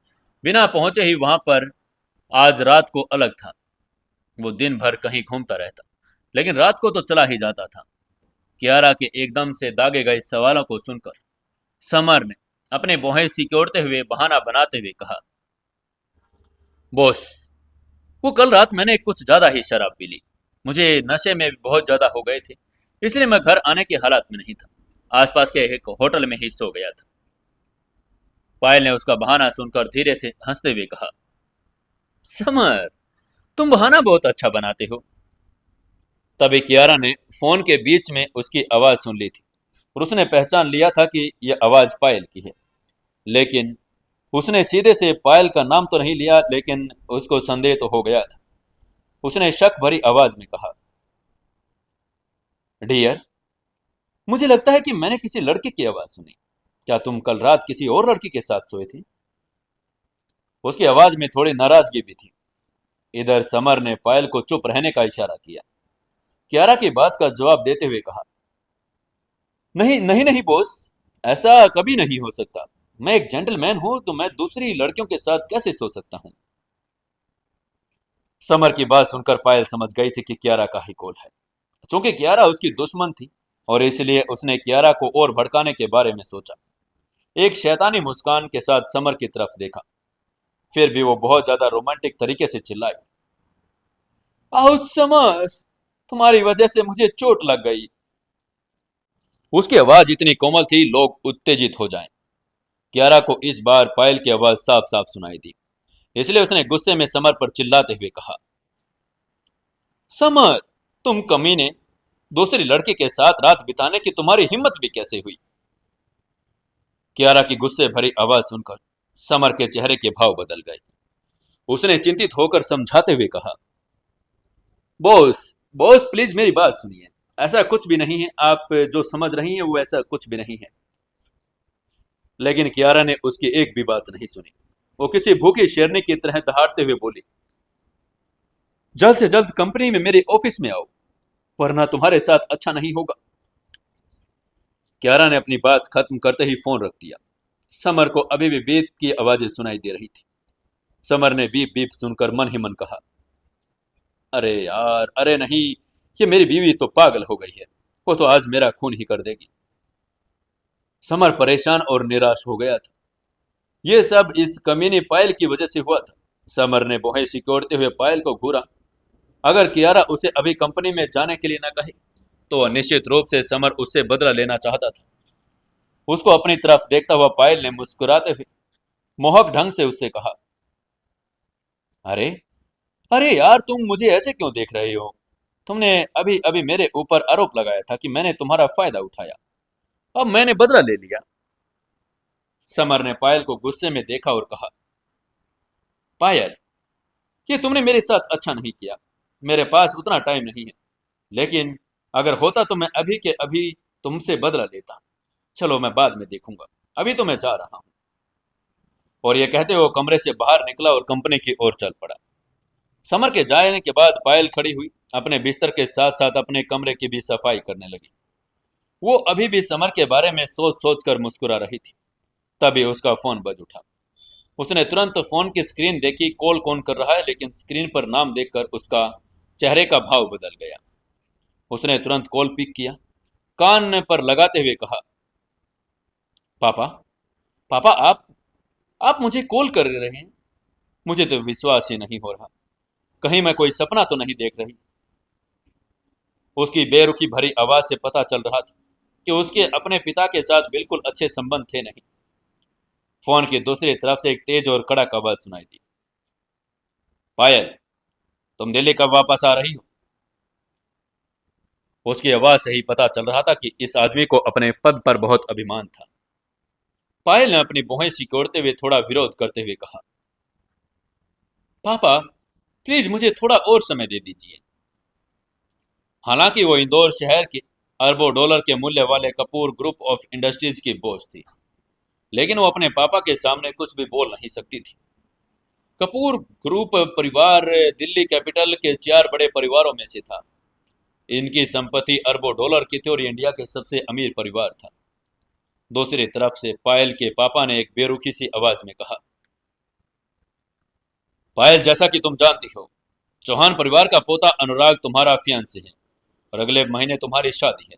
बिना पहुंचे ही वहां पर। आज रात को अलग था। वो दिन भर कहीं घूमता रहता, लेकिन रात को तो चला ही जाता था। कियारा के एकदम से दागे गए सवालों को सुनकर समर ने अपने भौहें सिकोड़ते हुए बहाना बनाते हुए कहा, बॉस, वो कल रात मैंने कुछ ज्यादा ही शराब पी ली। मुझे नशे में बहुत ज्यादा हो गए थे, इसलिए मैं घर आने की हालत में नहीं था। आसपास के एक होटल में ही सो गया था। पायल ने उसका बहाना सुनकर धीरे से हंसते हुए कहा, समर, तुम बहाना बहुत अच्छा बनाते हो। तभी कियारा ने फोन के बीच में उसकी आवाज सुन ली थी, और उसने पहचान लिया था कि यह आवाज पायल की है। लेकिन उसने सीधे से पायल का नाम तो नहीं लिया, लेकिन उसको संदेह तो हो गया था। उसने शक भरी आवाज में कहा, डियर, मुझे लगता है कि मैंने किसी लड़के की आवाज सुनी। क्या तुम कल रात किसी और लड़की के साथ सोए थे? उसकी आवाज में थोड़ी नाराजगी भी थी। इधर समर ने पायल को चुप रहने का इशारा किया। कियारा की बात का जवाब देते हुए कहा, नहीं नहीं नहीं बॉस, ऐसा कभी नहीं हो सकता। मैं एक जेंटलमैन हूं, तो मैं दूसरी लड़कियों के साथ कैसे सो सकता हूं? समर की बात सुनकर पायल समझ गई थी कि कियारा का ही कॉल है। चूंकि कियारा उसकी दुश्मन थी, और इसलिए उसने कियारा को और भड़काने के बारे में सोचा। एक शैतानी मुस्कान के साथ समर की तरफ देखा। फिर भी वो बहुत ज्यादा रोमांटिक तरीके से चिल्लाई, आउच समर, तुम्हारी वजह से मुझे चोट लग गई। उसकी आवाज इतनी कोमल थी, लोग उत्तेजित हो जाएं। कियारा को इस बार पायल की आवाज साफ साफ सुनाई दी, इसलिए उसने गुस्से में समर पर चिल्लाते हुए कहा, समर, तुम कमीने, दूसरी लड़के के साथ रात बिताने की तुम्हारी हिम्मत भी कैसे हुई? कियारा की गुस्से भरी आवाज सुनकर समर के चेहरे के भाव बदल गए। उसने चिंतित होकर समझाते हुए कहा, बॉस, बॉस प्लीज मेरी बात सुनिए। ऐसा कुछ भी नहीं है, आप जो समझ रही हैं वो ऐसा कुछ भी नहीं है। लेकिन कियारा ने उसकी एक भी बात नहीं सुनी। वो किसी भूखी शेरनी की तरह दहाड़ते हुए बोली, जल्द से जल्द कंपनी में मेरे ऑफिस में आओ, वरना तुम्हारे साथ अच्छा नहीं होगा। कियारा ने अपनी बात खत्म करते ही फोन रख दिया। समर को अभी भी बीप की आवाजें सुनाई दे रही थी। समर ने बीप बीप सुनकर मन ही मन कहा, अरे यार, अरे नहीं, ये मेरी बीवी तो पागल हो गई है। वो तो आज मेरा खून ही कर देगी। समर परेशान और निराश हो गया था। ये सब इस कमीनी पायल की वजह से हुआ था। समर ने भौहें सिकोड़ते हुए पायल को घूरा। अगर कियारा उसे अभी कंपनी में जाने के लिए न कहे तो निश्चित रूप से समर उससे बदला लेना चाहता था। उसको अपनी तरफ देखता हुआ पायल ने मुस्कुराते हुए मोहक ढंग से उससे कहा, अरे अरे यार, तुम मुझे ऐसे क्यों देख रहे हो? तुमने अभी अभी मेरे ऊपर आरोप लगाया था कि मैंने तुम्हारा फायदा उठाया। अब मैंने बदला ले लिया। समर ने पायल को गुस्से में देखा और कहा, पायल, ये तुमने मेरे साथ अच्छा नहीं किया। मेरे पास उतना टाइम नहीं है, लेकिन अगर होता तो मैं अभी के अभी तुमसे बदला लेता। चलो, मैं बाद में देखूंगा, अभी तो मैं जा रहा हूं। और ये कहते हुए वो कमरे से बाहर निकला और कंपनी की ओर चल पड़ा। समर के जाने के बाद पायल खड़ी हुई, अपने बिस्तर के साथ साथ अपने कमरे की भी सफाई करने लगी। वो अभी भी समर के बारे में सोच सोच कर मुस्कुरा रही थी। तभी उसका फोन बज उठा। उसने तुरंत फोन की स्क्रीन देखी, कॉल कौन कर रहा है, लेकिन स्क्रीन पर नाम देखकर उसका चेहरे का भाव बदल गया। उसने तुरंत कॉल पिक किया, कान पर लगाते हुए कहा, पापा, पापा, आप मुझे कॉल कर रहे हैं? मुझे तो विश्वास ही नहीं हो रहा। कहीं मैं कोई सपना तो नहीं देख रही? उसकी बेरुखी भरी आवाज से पता चल रहा था कि उसके अपने पिता के साथ बिल्कुल अच्छे संबंध थे नहीं। फोन की दूसरी तरफ से एक तेज और कड़क आवाज सुनाई दी, पायल, तुम दिल्ली कब वापस आ रही हो? उसकी आवाज से ही पता चल रहा था कि इस आदमी को अपने पद पर बहुत अभिमान था। पायल ने अपनी भौहें सिकोड़ते हुए थोड़ा विरोध करते हुए कहा, पापा, प्लीज मुझे थोड़ा और समय दे दीजिए। हालांकि वो इंदौर शहर के अरबों डॉलर के मूल्य वाले कपूर ग्रुप ऑफ इंडस्ट्रीज की बॉस थी, लेकिन वो अपने पापा के सामने कुछ भी बोल नहीं सकती थी। कपूर ग्रुप परिवार दिल्ली कैपिटल के 4 बड़े परिवारों में से था। इनकी संपत्ति अरबों डॉलर की थी और ये इंडिया के सबसे अमीर परिवार था। दूसरी तरफ से पायल के पापा ने एक बेरुखी सी आवाज में कहा, पायल, जैसा कि तुम जानती हो, चौहान परिवार का पोता अनुराग तुम्हारा फियांसे है और अगले महीने तुम्हारी शादी है।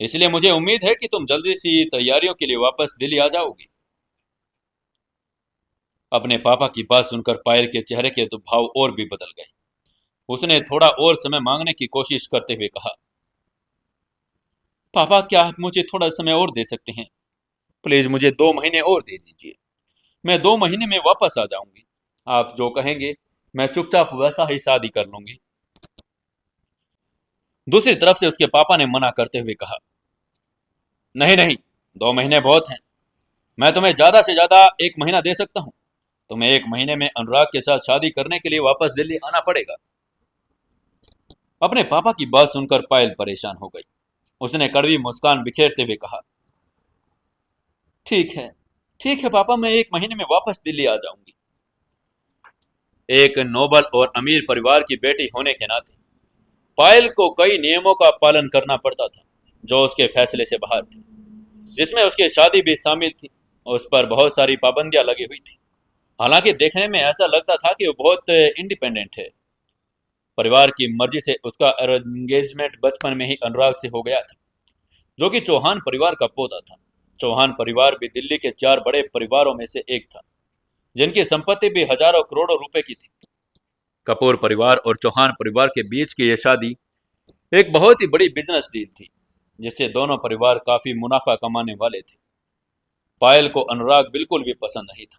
इसलिए मुझे उम्मीद है कि तुम जल्दी सी तैयारियों के लिए वापस दिल्ली आ जाओगी। अपने पापा की बात सुनकर पायल के चेहरे के तो भाव और भी बदल गए। उसने थोड़ा और समय मांगने की कोशिश करते हुए कहा, पापा, क्या आप मुझे थोड़ा समय और दे सकते हैं? प्लीज मुझे 2 महीने और दे दीजिए। मैं 2 महीने में वापस आ जाऊंगी। आप जो कहेंगे मैं चुपचाप वैसा ही शादी कर लूंगी। दूसरी तरफ से उसके पापा ने मना करते हुए कहा, नहीं नहीं, 2 महीने बहुत हैं। मैं तुम्हें ज्यादा से ज्यादा 1 महीना दे सकता हूँ। तुम्हें 1 महीने में अनुराग के साथ शादी करने के लिए वापस दिल्ली आना पड़ेगा। अपने पापा की बात सुनकर पायल परेशान हो गई। उसने कड़वी मुस्कान बिखेरते हुए कहा, ठीक है, ठीक है पापा, मैं 1 महीने में वापस दिल्ली आ जाऊंगी। एक नोबल और अमीर परिवार की बेटी होने के नाते पायल को कई नियमों का पालन करना पड़ता था जो उसके फैसले से बाहर थे, जिसमें उसकी शादी भी शामिल थी। उस पर बहुत सारी पाबंदियां लगी हुई थी। हालांकि देखने में ऐसा लगता था कि वो बहुत इंडिपेंडेंट है। परिवार की मर्जी से उसका एंगेजमेंट बचपन में ही अनुराग से हो गया था, जो कि चौहान परिवार का पोता था। चौहान परिवार भी दिल्ली के 4 बड़े परिवारों में से एक था, जिनकी संपत्ति भी हजारों करोड़ों रुपए की थी। कपूर परिवार और चौहान परिवार के बीच की यह शादी एक बहुत ही बड़ी बिजनेस डील थी, जिससे दोनों परिवार काफी मुनाफा कमाने वाले थे। पायल को अनुराग बिल्कुल भी पसंद नहीं था,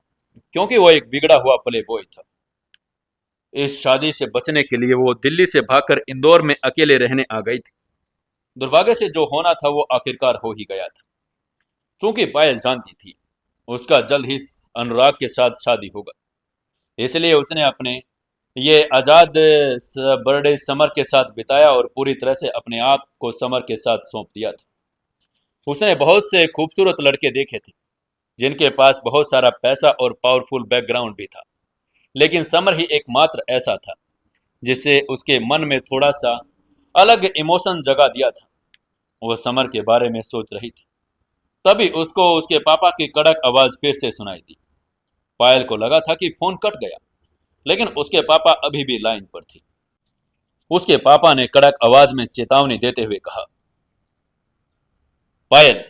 क्योंकि वो एक बिगड़ा हुआ प्ले बॉय था। इस शादी से बचने के लिए वो दिल्ली से भागकर इंदौर में अकेले रहने आ गई थी। दुर्भाग्य से जो होना था वो आखिरकार हो ही गया था। क्योंकि पायल जानती थी उसका जल्द ही अनुराग के साथ शादी होगा, इसलिए उसने अपने ये आजाद बर्थडे समर के साथ बिताया और पूरी तरह से अपने आप को समर के साथ सौंप दिया था। उसने बहुत से खूबसूरत लड़के देखे थे जिनके पास बहुत सारा पैसा और पावरफुल बैकग्राउंड भी था, लेकिन समर ही एकमात्र ऐसा था जिससे उसके मन में थोड़ा सा अलग इमोशन जगा दिया था। वह समर के बारे में सोच रही थी। तभी उसको उसके पापा की कड़क आवाज फिर से सुनाई दी। पायल को लगा था कि फोन कट गया, लेकिन उसके पापा अभी भी लाइन पर थे। उसके पापा ने कड़क आवाज में चेतावनी देते हुए कहा, पायल,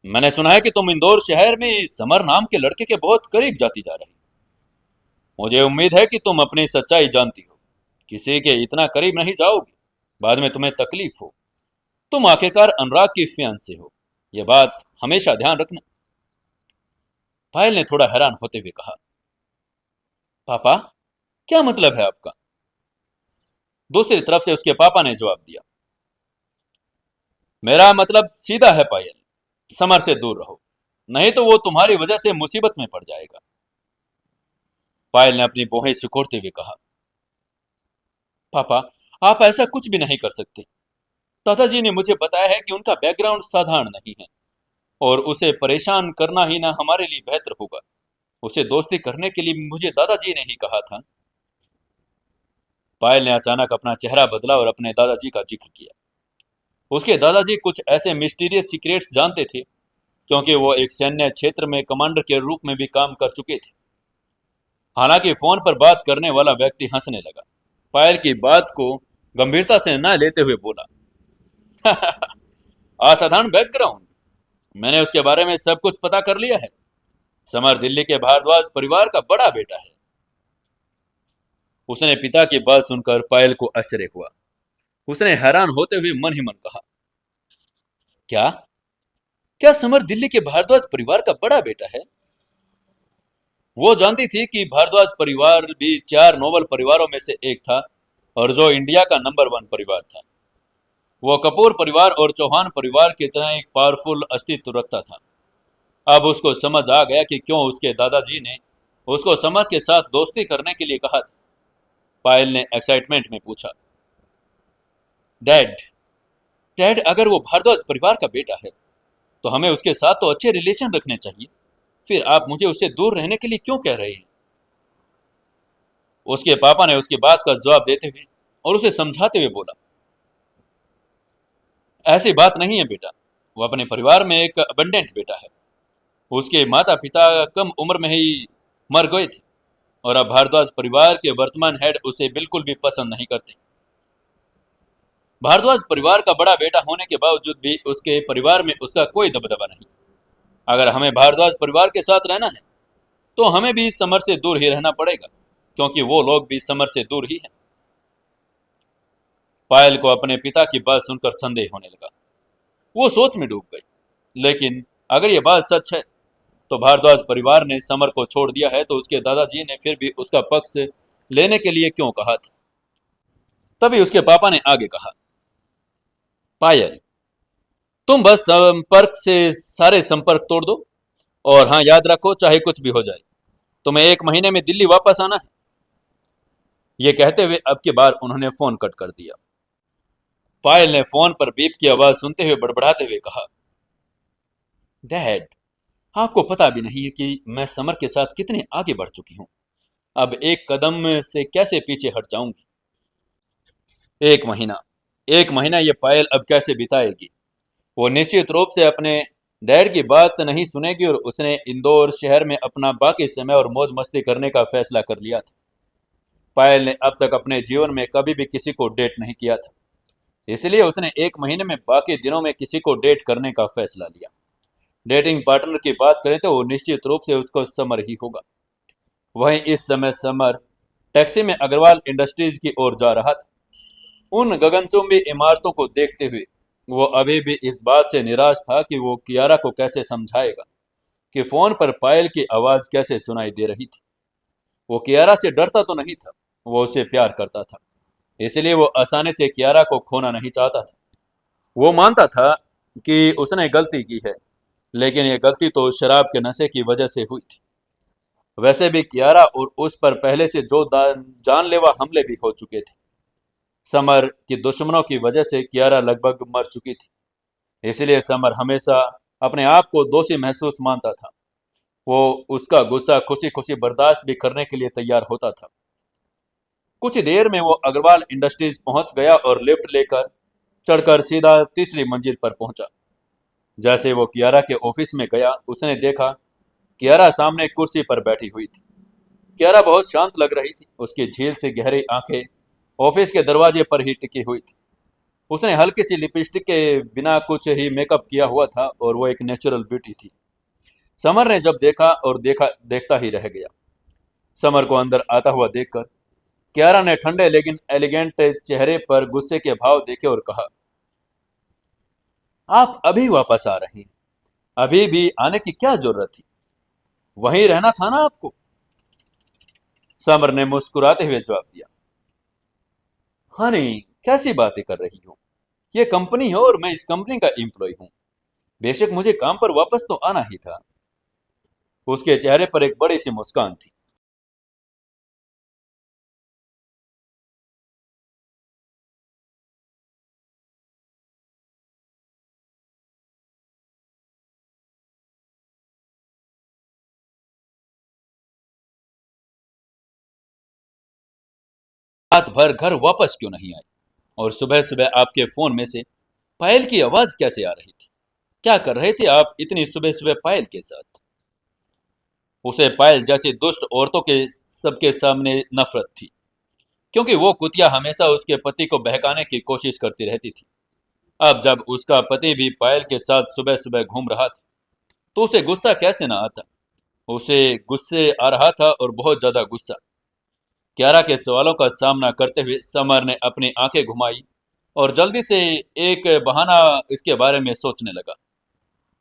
मैंने सुना है कि तुम इंदौर शहर में समर नाम के लड़के के बहुत करीब जाती जा रही। मुझे उम्मीद है कि तुम अपनी सच्चाई जानती हो। किसी के इतना करीब नहीं जाओगी, बाद में तुम्हें तकलीफ हो। तुम आखिरकार अनुराग की फियांसे हो, यह बात हमेशा ध्यान रखना। पायल ने थोड़ा हैरान होते हुए कहा। पापा, क्या मतलब है आपका? दूसरी तरफ से उसके पापा ने जवाब दिया। मेरा मतलब सीधा है पायल, समर से दूर रहो, नहीं तो वो तुम्हारी वजह से मुसीबत में पड़ जाएगा। पायल ने अपनी भौहें सिकोड़ते हुए कहा। पापा, आप ऐसा कुछ भी नहीं कर सकते। दादाजी ने मुझे बताया है कि उनका बैकग्राउंड साधारण नहीं है, और उसे परेशान करना ही ना हमारे लिए बेहतर होगा। उसे दोस्ती करने के लिए मुझे दादाजी ने ही कहा था। पायल ने अचानक अपना चेहरा बदला और अपने दादाजी का जिक्र किया। उसके दादाजी कुछ ऐसे मिस्टीरियस सीक्रेट्स जानते थे, क्योंकि वो एक सैन्य क्षेत्र में कमांडर के रूप में भी काम कर चुके थे। हालांकि फोन पर बात करने वाला व्यक्ति हंसने लगा। पायल की बात को गंभीरता से न लेते हुए बोला। असाधारण बैकग्राउंड, मैंने उसके बारे में सब कुछ पता कर लिया है। समर दिल्ली के भारद्वाज परिवार का बड़ा बेटा है। उसने पिता की बात सुनकर पायल को आश्चर्य हुआ। उसने हैरान होते हुए मन ही मन कहा, क्या क्या समर दिल्ली के भारद्वाज परिवार का बड़ा बेटा है? वो जानती थी कि भारद्वाज परिवार भी 4 नोबल परिवारों में से एक था, और जो इंडिया का नंबर 1 परिवार था। वो कपूर परिवार और चौहान परिवार की तरह एक पावरफुल अस्तित्व रखता था। अब उसको समझ आ गया कि क्यों उसके दादाजी ने उसको समर के साथ दोस्ती करने के लिए कहा था। पायल ने एक्साइटमेंट में पूछा। डैड, डैड, अगर वो भारद्वाज परिवार का बेटा है तो हमें उसके साथ तो अच्छे रिलेशन रखने चाहिए। फिर आप मुझे उससे दूर रहने के लिए क्यों कह रहे हैं? उसके पापा ने उसकी बात का जवाब देते हुए और उसे समझाते हुए बोला। ऐसी बात नहीं है बेटा, वो अपने परिवार में एक अबंडेंट बेटा है। उसके माता पिता कम उम्र में ही मर गए थे, और अब भारद्वाज परिवार के वर्तमान हेड उसे बिल्कुल भी पसंद नहीं करते। भारद्वाज परिवार का बड़ा बेटा होने के बावजूद भी उसके परिवार में उसका कोई दबदबा नहीं। अगर हमें भारद्वाज परिवार के साथ रहना है तो हमें भी समर से दूर ही रहना पड़ेगा, क्योंकि वो लोग भी समर से दूर ही हैं। पायल को अपने पिता की बात सुनकर संदेह होने लगा। वो सोच में डूब गई। लेकिन अगर यह बात सच है तो भारद्वाज परिवार ने समर को छोड़ दिया है, तो उसके दादाजी ने फिर भी उसका पक्ष लेने के लिए क्यों कहा था? तभी उसके पापा ने आगे कहा। पायल, तुम बस संपर्क से सारे संपर्क तोड़ दो, और हाँ, याद रखो, चाहे कुछ भी हो जाए, तुम्हें 1 महीने में दिल्ली वापस आना है। ये कहते हुए अब की बार उन्होंने फोन कट कर दिया। पायल ने फोन पर बीप की आवाज सुनते हुए बड़बड़ाते हुए कहा। डैड, आपको पता भी नहीं है कि मैं समर के साथ कितने आगे बढ़ चुकी हूँ। अब एक कदम से कैसे पीछे हट जाऊंगी? 1 महीना, 1 महीना ये पायल अब कैसे बिताएगी? वो निश्चित रूप से अपने डैड की बात नहीं सुनेगी, और उसने इंदौर शहर में अपना बाकी समय और मौज मस्ती करने का फैसला कर लिया था। पायल ने अब तक अपने जीवन में कभी भी किसी को डेट नहीं किया था, इसलिए उसने 1 महीने में बाकी दिनों में किसी को डेट करने का फैसला लिया। डेटिंग पार्टनर की बात करें तो वो निश्चित रूप से उसको समर ही होगा। वहीं इस समय समर टैक्सी में अग्रवाल इंडस्ट्रीज की ओर जा रहा था। उन गगनचुंबी इमारतों को देखते हुए वो अभी भी इस बात से निराश था कि वो कियारा को कैसे समझाएगा कि फोन पर पायल की आवाज कैसे सुनाई दे रही थी। वो कियारा से डरता तो नहीं था, वो उसे प्यार करता था, इसलिए वो आसानी से कियारा को खोना नहीं चाहता था। वो मानता था कि उसने गलती की है, लेकिन ये गलती तो शराब के नशे की वजह से हुई थी। वैसे भी कियारा और उस पर पहले से जो जानलेवा हमले भी हो चुके थे। समर की दुश्मनों की वजह से कियारा लगभग मर चुकी थी, इसलिए समर हमेशा अपने आप को दोषी महसूस मानता था। वो उसका गुस्सा खुशी खुशी बर्दाश्त भी करने के लिए तैयार होता था। कुछ देर में वो अग्रवाल इंडस्ट्रीज पहुंच गया और लिफ्ट लेकर चढ़कर सीधा तीसरी मंजिल पर पहुंचा। जैसे वो कियारा के ऑफिस में गया, उसने देखा कियारा सामने कुर्सी पर बैठी हुई थी। कियारा बहुत शांत लग रही थी। उसकी झील से गहरी आंखें ऑफिस के दरवाजे पर ही टिकी हुई थी। उसने हल्की सी लिपस्टिक के बिना कुछ ही मेकअप किया हुआ था और वो एक नेचुरल ब्यूटी थी। समर ने जब देखा और देखता ही रह गया। समर को अंदर आता हुआ देखकर कियारा ने ठंडे लेकिन एलिगेंट चेहरे पर गुस्से के भाव देखे और कहा, आप अभी वापस आ रही हैं? अभी भी आने की क्या जरूरत थी? वहीं रहना था ना आपको। समर ने मुस्कुराते हुए जवाब दिया, हनी कैसी बातें कर रही हो? ये कंपनी है और मैं इस कंपनी का एम्प्लॉय हूं। बेशक मुझे काम पर वापस तो आना ही था। उसके चेहरे पर एक बड़ी सी मुस्कान थी। रात भर घर वापस क्यों नहीं आई? और सुबह सुबह आपके फोन में से पायल की आवाज कैसे आ रही थी? क्या कर रहे थे आप इतनी सुबह सुबह पायल के साथ? उसे पायल जैसी दुष्ट औरतों के सबके सामने नफरत थी, क्योंकि वो कुतिया हमेशा उसके पति को बहकाने की कोशिश करती रहती थी। अब जब उसका पति भी पायल के साथ सुबह सुबह घूम रहा था, तो उसे गुस्सा कैसे ना आता? उसे गुस्से आ रहा था और बहुत ज्यादा गुस्सा। क्यारा के सवालों का सामना करते हुए समर ने अपनी आंखें घुमाई और जल्दी से एक बहाना इसके बारे में सोचने लगा।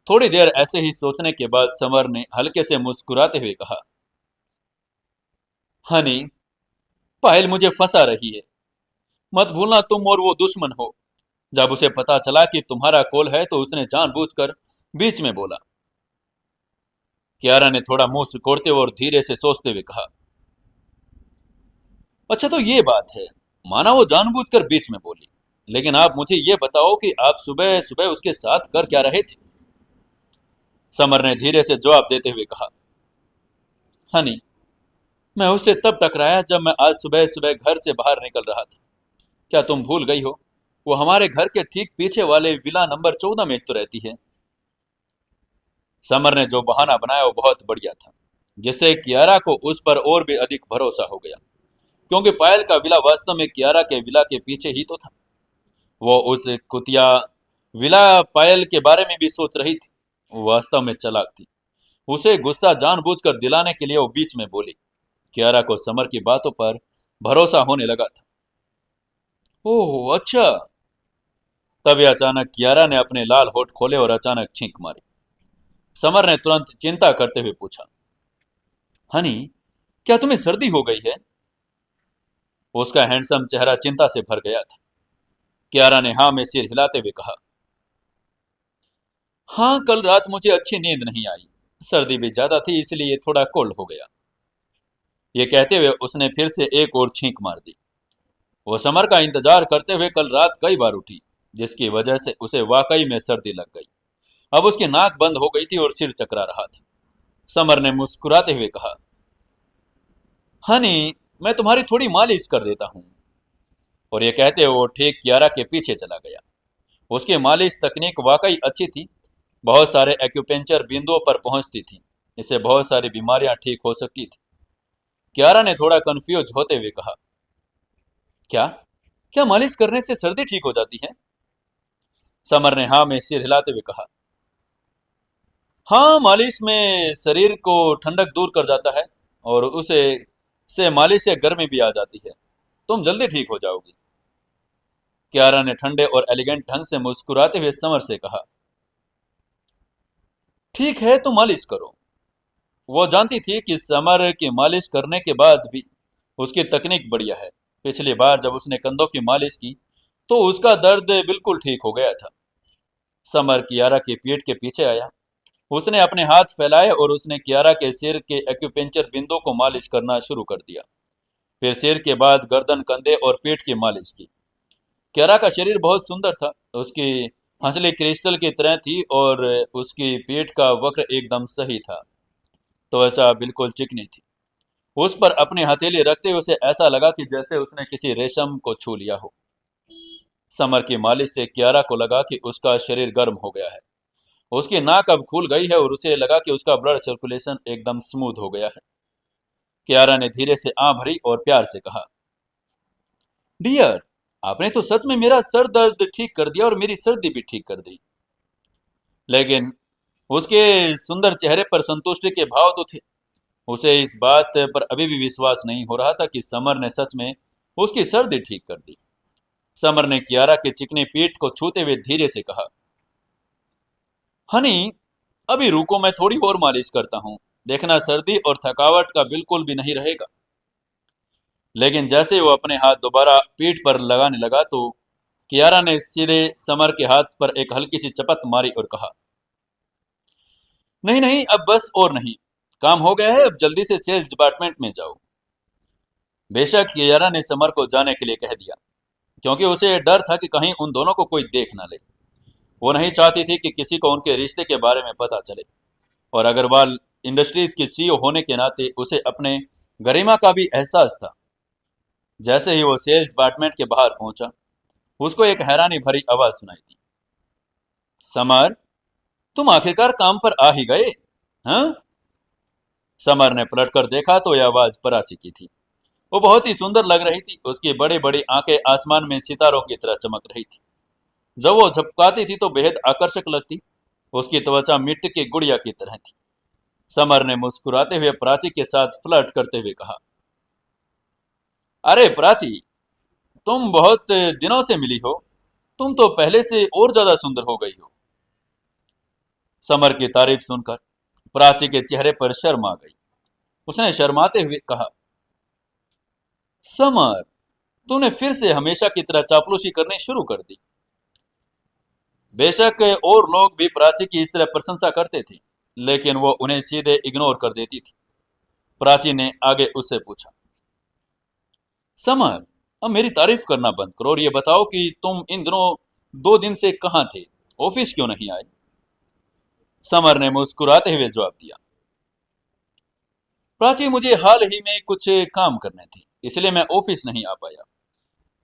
थोड़ी देर ऐसे ही सोचने के बाद समर ने हल्के से मुस्कुराते हुए कहा, हनी, पायल मुझे फंसा रही है। मत भूलना तुम और वो दुश्मन हो। जब उसे पता चला कि तुम्हारा कॉल है तो उसने जानबूझकर बीच में बोला। कियारा ने थोड़ा मुंह सिकोड़ते और धीरे से सोचते हुए कहा, अच्छा तो ये बात है। माना वो जानबूझकर बीच में बोली, लेकिन आप मुझे ये बताओ कि आप सुबह सुबह उसके साथ कर क्या रहे थे? समर ने धीरे से जवाब देते हुए कहा, हनी, मैं उससे तब टकराया जब मैं आज सुबह सुबह घर से बाहर निकल रहा था। क्या तुम भूल गई हो? वो हमारे घर के ठीक पीछे वाले विला नंबर 14 में तो रहती है। समर ने जो बहाना बनाया वो बहुत बढ़िया था, जिससे कियारा को उस पर और भी अधिक भरोसा हो गया, क्योंकि पायल का विला वास्तव में कियारा के विला के पीछे ही तो था। वो उस कुतिया विला पायल के बारे में भी सोच रही थी। वो वास्तव में चालाक थी। उसे गुस्सा जानबूझकर दिलाने के लिए वो बीच में बोली। कियारा को समर की बातों पर भरोसा होने लगा था। ओह अच्छा। तभी अचानक कियारा ने अपने लाल होठ खोले और अचानक छींक मारी। समर ने तुरंत चिंता करते हुए पूछा, हनी, क्या तुम्हें सर्दी हो गई है? उसका हैंडसम चेहरा चिंता से भर गया था। कियारा ने हाँ में सिर हिलाते हुए कहा, हाँ, कल रात मुझे अच्छी नींद नहीं आई। सर्दी भी ज्यादा थी इसलिए थोड़ा कोल्ड हो गया। ये कहते हुए उसने फिर से एक और छींक मार दी। वो समर का इंतजार करते हुए कल रात कई बार उठी, जिसकी वजह से उसे वाकई में सर्दी लग गई। अब उसकी नाक बंद हो गई थी और सिर चकरा रहा था। समर ने मुस्कुराते हुए कहा, हनी, मैं तुम्हारी थोड़ी मालिश कर देता हूँ। और ये कहते हुए वो ठीक कियारा के पीछे चला गया। उसकी मालिश तकनीक वाकई अच्छी थी। बहुत सारे एक्यूपेंचर बिंदुओं पर पहुंचती थी। इससे बहुत सारी बीमारियां ठीक हो सकती थी। कियारा ने थोड़ा कंफ्यूज होते हुए कहा, क्या क्या मालिश करने से सर्दी ठीक हो जाती है? समर ने हाँ में सिर हिलाते हुए कहा, हाँ, मालिश में शरीर को ठंडक दूर कर जाता है और उसे से मालिश से गर्मी भी आ जाती है। तुम जल्दी ठीक हो जाओगी। कियारा ने ठंडे और एलिगेंट ढंग से मुस्कुराते हुए समर से कहा, ठीक है तो मालिश करो। वो जानती थी कि समर की मालिश करने के बाद भी उसकी तकनीक बढ़िया है। पिछली बार जब उसने कंधों की मालिश की तो उसका दर्द बिल्कुल ठीक हो गया था। समर कियारा की पीठ के पीछे आया। उसने अपने हाथ फैलाए और उसने कियारा के सिर के एक्यूपेंचर बिंदु को मालिश करना शुरू कर दिया। फिर सिर के बाद गर्दन, कंधे और पीठ की मालिश की। कियारा का शरीर बहुत सुंदर था। उसकी हंसली क्रिस्टल की तरह थी और उसकी पीठ का वक्र एकदम सही था। त्वचा बिल्कुल चिकनी थी। उस पर अपनी हथेली रखते हुए उसे ऐसा लगा कि जैसे उसने किसी रेशम को छू लिया हो। समर की मालिश से कियारा को लगा कि उसका शरीर गर्म हो गया है। उसकी नाक अब खुल गई है और उसे लगा कि उसका ब्लड सर्कुलेशन एकदम स्मूथ हो गया है। कियारा ने धीरे से आं भरी और प्यार से कहा, डियर, आपने तो सच में मेरा सर दर्द ठीक कर दिया और मेरी सर्दी भी ठीक कर दी। लेकिन उसके सुंदर चेहरे पर संतुष्टि के भाव तो थे। उसे इस बात पर अभी भी विश्वास नहीं हो रहा था कि समर ने सच में उसकी सर्दी ठीक कर दी। समर ने कियारा की चिकनी पीठ को छूते हुए धीरे से कहा, हनी, अभी रुको, मैं थोड़ी और मालिश करता हूँ। देखना, सर्दी और थकावट का बिल्कुल भी नहीं रहेगा। लेकिन जैसे वो अपने हाथ दोबारा पीठ पर लगाने लगा तो कियारा ने सीधे समर के हाथ पर एक हल्की सी चपत मारी और कहा, नहीं नहीं, अब बस और नहीं। काम हो गया है, अब जल्दी से सेल्स डिपार्टमेंट में जाओ। बेशक कियारा ने समर को जाने के लिए कह दिया, क्योंकि उसे डर था कि कहीं उन दोनों को कोई देख ना ले। वो नहीं चाहती थी कि किसी को उनके रिश्ते के बारे में पता चले, और अग्रवाल इंडस्ट्रीज की सीईओ होने के नाते उसे अपने गरिमा का भी एहसास था। जैसे ही वो सेल्स डिपार्टमेंट के बाहर पहुंचा, उसको एक हैरानी भरी आवाज सुनाई दी, समर, तुम आखिरकार काम पर आ ही गए। हाँ? समर ने पलटकर देखा तो यह आवाज प्राची की थी। वो बहुत ही सुंदर लग रही थी। उसकी बड़ी बड़ी आंखें आसमान में सितारों की तरह चमक रही थी। जब वो झपकाती थी तो बेहद आकर्षक लगती। उसकी त्वचा मिट्टी की गुड़िया की तरह थी। समर ने मुस्कुराते हुए प्राची के साथ फ्लर्ट करते हुए कहा, अरे प्राची, तुम बहुत दिनों से मिली हो। तुम तो पहले से और ज्यादा सुंदर हो गई हो। समर की तारीफ सुनकर प्राची के चेहरे पर शर्म आ गई। उसने शर्माते हुए कहा, समर, तूने फिर से हमेशा की तरह चापलूसी करनी शुरू कर दी। बेशक और लोग भी प्राची की इस तरह प्रशंसा करते थे, लेकिन वो उन्हें सीधे इग्नोर कर देती थी। प्राची ने आगे उससे पूछा, समर, अब मेरी तारीफ करना बंद करो और ये बताओ कि तुम इन दिनों 2 दिन से कहाँ थे, ऑफिस क्यों नहीं आए? समर ने मुस्कुराते हुए जवाब दिया, प्राची, मुझे हाल ही में कुछ काम करने थे, इसलिए मैं ऑफिस नहीं आ पाया।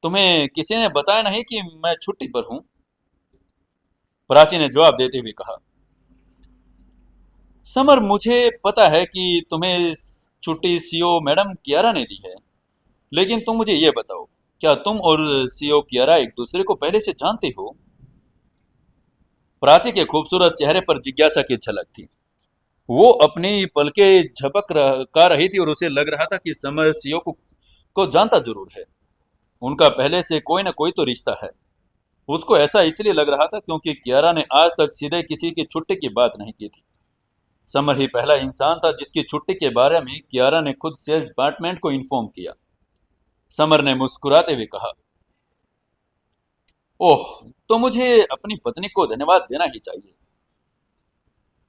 तुम्हें किसी ने बताया नहीं कि मैं छुट्टी पर हूं? प्राची ने जवाब देते हुए कहा, समर, मुझे पता है कि तुम्हें छुट्टी सीईओ मैडम कियारा ने दी है, लेकिन तुम मुझे ये बताओ, क्या तुम और सीईओ कियारा एक दूसरे को पहले से जानते हो? प्राची के खूबसूरत चेहरे पर जिज्ञासा की झलक थी। वो अपनी पलकें झपका रही थी और उसे लग रहा था कि समर सीईओ को जानता जरूर है। उनका पहले से कोई ना कोई तो रिश्ता है। उसको ऐसा इसलिए लग रहा था क्योंकि कियारा ने आज तक सीधे किसी की छुट्टी की बात नहीं की थी। समर ही पहला इंसान था जिसकी छुट्टी के बारे में कियारा ने खुद सेल्स डिपार्टमेंट को इन्फॉर्म किया। समर ने मुस्कुराते हुए कहा, ओह, तो मुझे अपनी पत्नी को धन्यवाद देना ही चाहिए।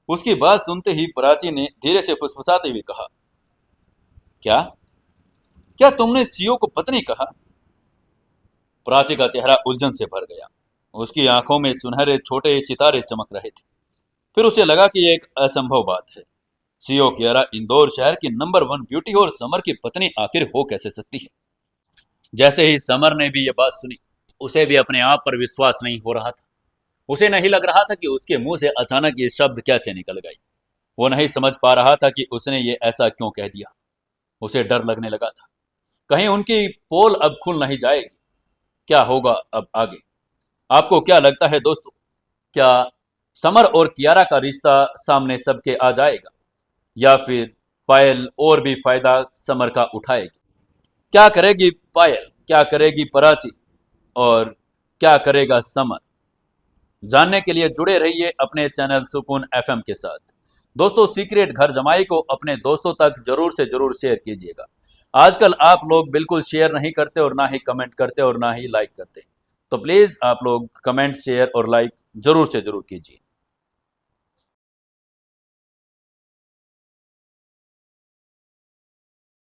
उसकी बात सुनते ही प्राची ने धीरे से फुसफुसाते हुए कहा, क्या क्या तुमने सीईओ को पत्नी कहा? प्राची का चेहरा उलझन से भर गया। उसकी आंखों में सुनहरे छोटे सितारे चमक रहे थे। फिर उसे लगा कि यह एक असंभव बात है। सीईओ कियारा इंदौर शहर की नंबर 1 ब्यूटी और समर की पत्नी आखिर हो कैसे सकती है? जैसे ही समर ने भी यह बात सुनी, उसे भी अपने आप पर विश्वास नहीं हो रहा था। उसे नहीं लग रहा था कि उसके मुंह से अचानक ये शब्द कैसे निकल गए। वो नहीं समझ पा रहा था कि उसने ये ऐसा क्यों कह दिया। उसे डर लगने लगा था, कहीं उनकी पोल अब खुल नहीं जाएगी। क्या होगा अब आगे? आपको क्या लगता है दोस्तों, क्या समर और कियारा का रिश्ता सामने सबके आ जाएगा, या फिर पायल और भी फायदा समर का उठाएगी? क्या करेगी पायल, क्या करेगी प्राची, और क्या करेगा समर? जानने के लिए जुड़े रहिए अपने चैनल सुकून एफएम के साथ। दोस्तों, सीक्रेट घर जमाई को अपने दोस्तों तक जरूर से जरूर शेयर कीजिएगा। आजकल आप लोग बिल्कुल शेयर नहीं करते और ना ही कमेंट करते और ना ही लाइक करते। तो प्लीज आप लोग कमेंट, शेयर और लाइक जरूर से जरूर कीजिए।